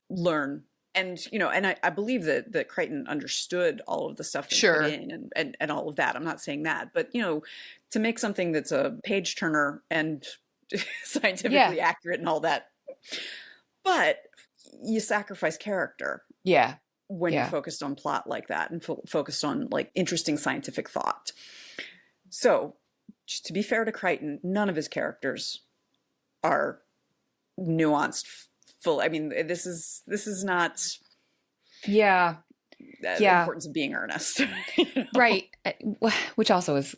learn. And, and I believe that Crichton understood all of the stuff that he put in and all of that. I'm not saying that. But, to make something that's a page turner and scientifically accurate and all that. But you sacrifice character. Yeah. When you're focused on plot like that and focused on like interesting scientific thought. So, just to be fair to Crichton, none of his characters are nuanced. Full. I mean, this is not. The importance of being earnest. Right. Which also is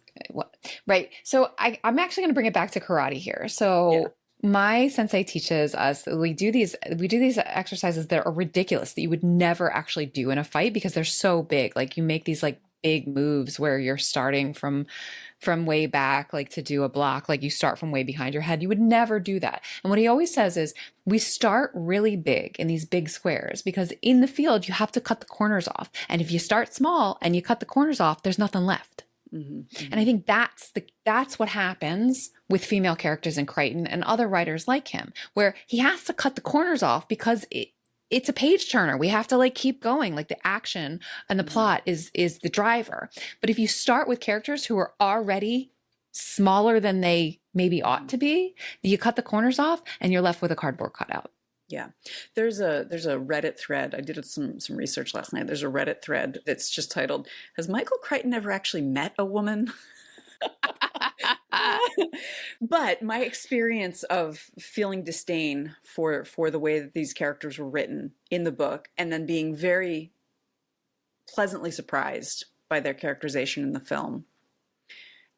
right. So I'm actually going to bring it back to karate here. So my sensei teaches us that we do these exercises that are ridiculous, that you would never actually do in a fight because they're so big. Like you make these like big moves where you're starting from way back, like to do a block, like you start from way behind your head. You would never do that. And what he always says is we start really big in these big squares because in the field, you have to cut the corners off. And if you start small and you cut the corners off, there's nothing left. And I think that's what happens with female characters in Crichton and other writers like him, where he has to cut the corners off because it's a page turner. We have to like keep going. Like the action and the plot is the driver. But if you start with characters who are already smaller than they maybe ought to be, you cut the corners off and you're left with a cardboard cutout. Yeah. There's a Reddit thread. I did some research last night. There's a Reddit thread that's just titled, "Has Michael Crichton ever actually met a woman?" But my experience of feeling disdain for the way that these characters were written in the book, and then being very pleasantly surprised by their characterization in the film,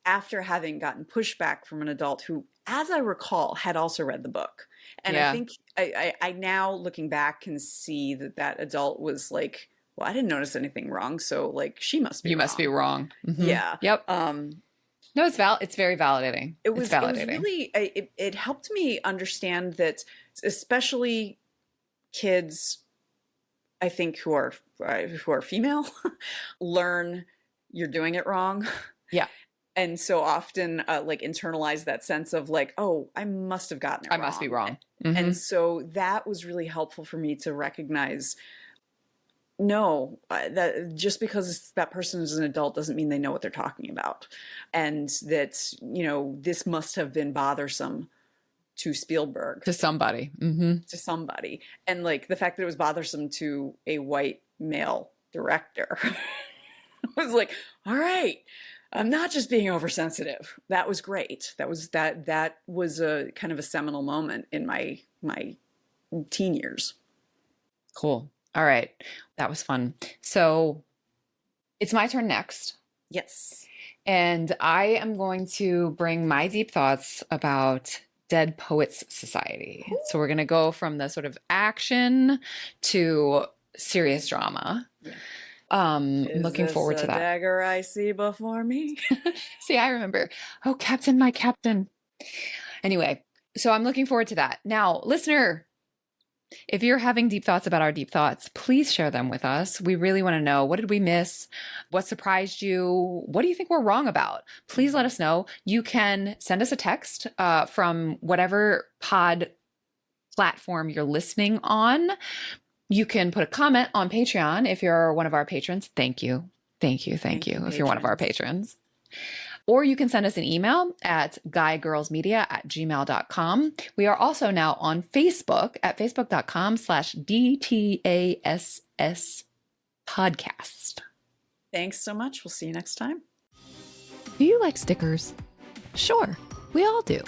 after having gotten pushback from an adult who, as I recall, had also read the book. And I think I now, looking back, can see that adult was like, well, I didn't notice anything wrong, so like she must be wrong. Must be wrong. Yeah. Yep. No, it's very validating. It It's was, it was validating. really, it helped me understand that, especially kids, I think, who are female, learn you're doing it wrong. Yeah. And so often, like, internalize that sense of like, oh, I must have gotten it I wrong. must be wrong. And so that was really helpful for me to recognize, no, that just because that person is an adult doesn't mean they know what they're talking about. And that, this must have been bothersome to Spielberg, To somebody. to somebody. And like the fact that it was bothersome to a white male director was like, all right, I'm not just being oversensitive. That was great. That was a kind of a seminal moment in my teen years. Cool. All right. That was fun. So it's my turn next. Yes. And I am going to bring my deep thoughts about Dead Poets Society. Ooh. So we're going to go from the sort of action to serious drama. Yeah. Looking forward to that. Dagger I see before me. See, I remember. Oh, Captain, my Captain. Anyway, so I'm looking forward to that. Now, listener, if you're having deep thoughts about our deep thoughts, please share them with us. We really want to know, what did we miss? What surprised you? What do you think we're wrong about? Please let us know. You can send us a text from whatever pod platform you're listening on. You can put a comment on Patreon if you're one of our patrons. Thank you. Thank you. Thank you. If you're one of our patrons. Or you can send us an email at guygirlsmedia@gmail.com. We are also now on Facebook at facebook.com/DTASS podcast. Thanks so much. We'll see you next time. Do you like stickers? Sure, we all do.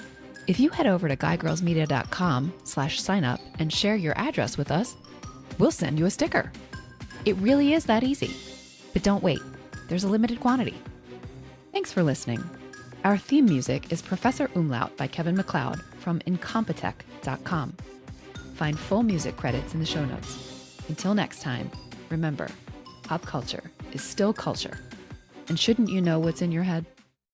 If you head over to guygirlsmedia.com/sign up and share your address with us, we'll send you a sticker. It really is that easy. But don't wait, there's a limited quantity. Thanks for listening. Our theme music is Professor Umlaut by Kevin MacLeod from incompetech.com. Find full music credits in the show notes. Until next time, remember, pop culture is still culture. And shouldn't you know what's in your head?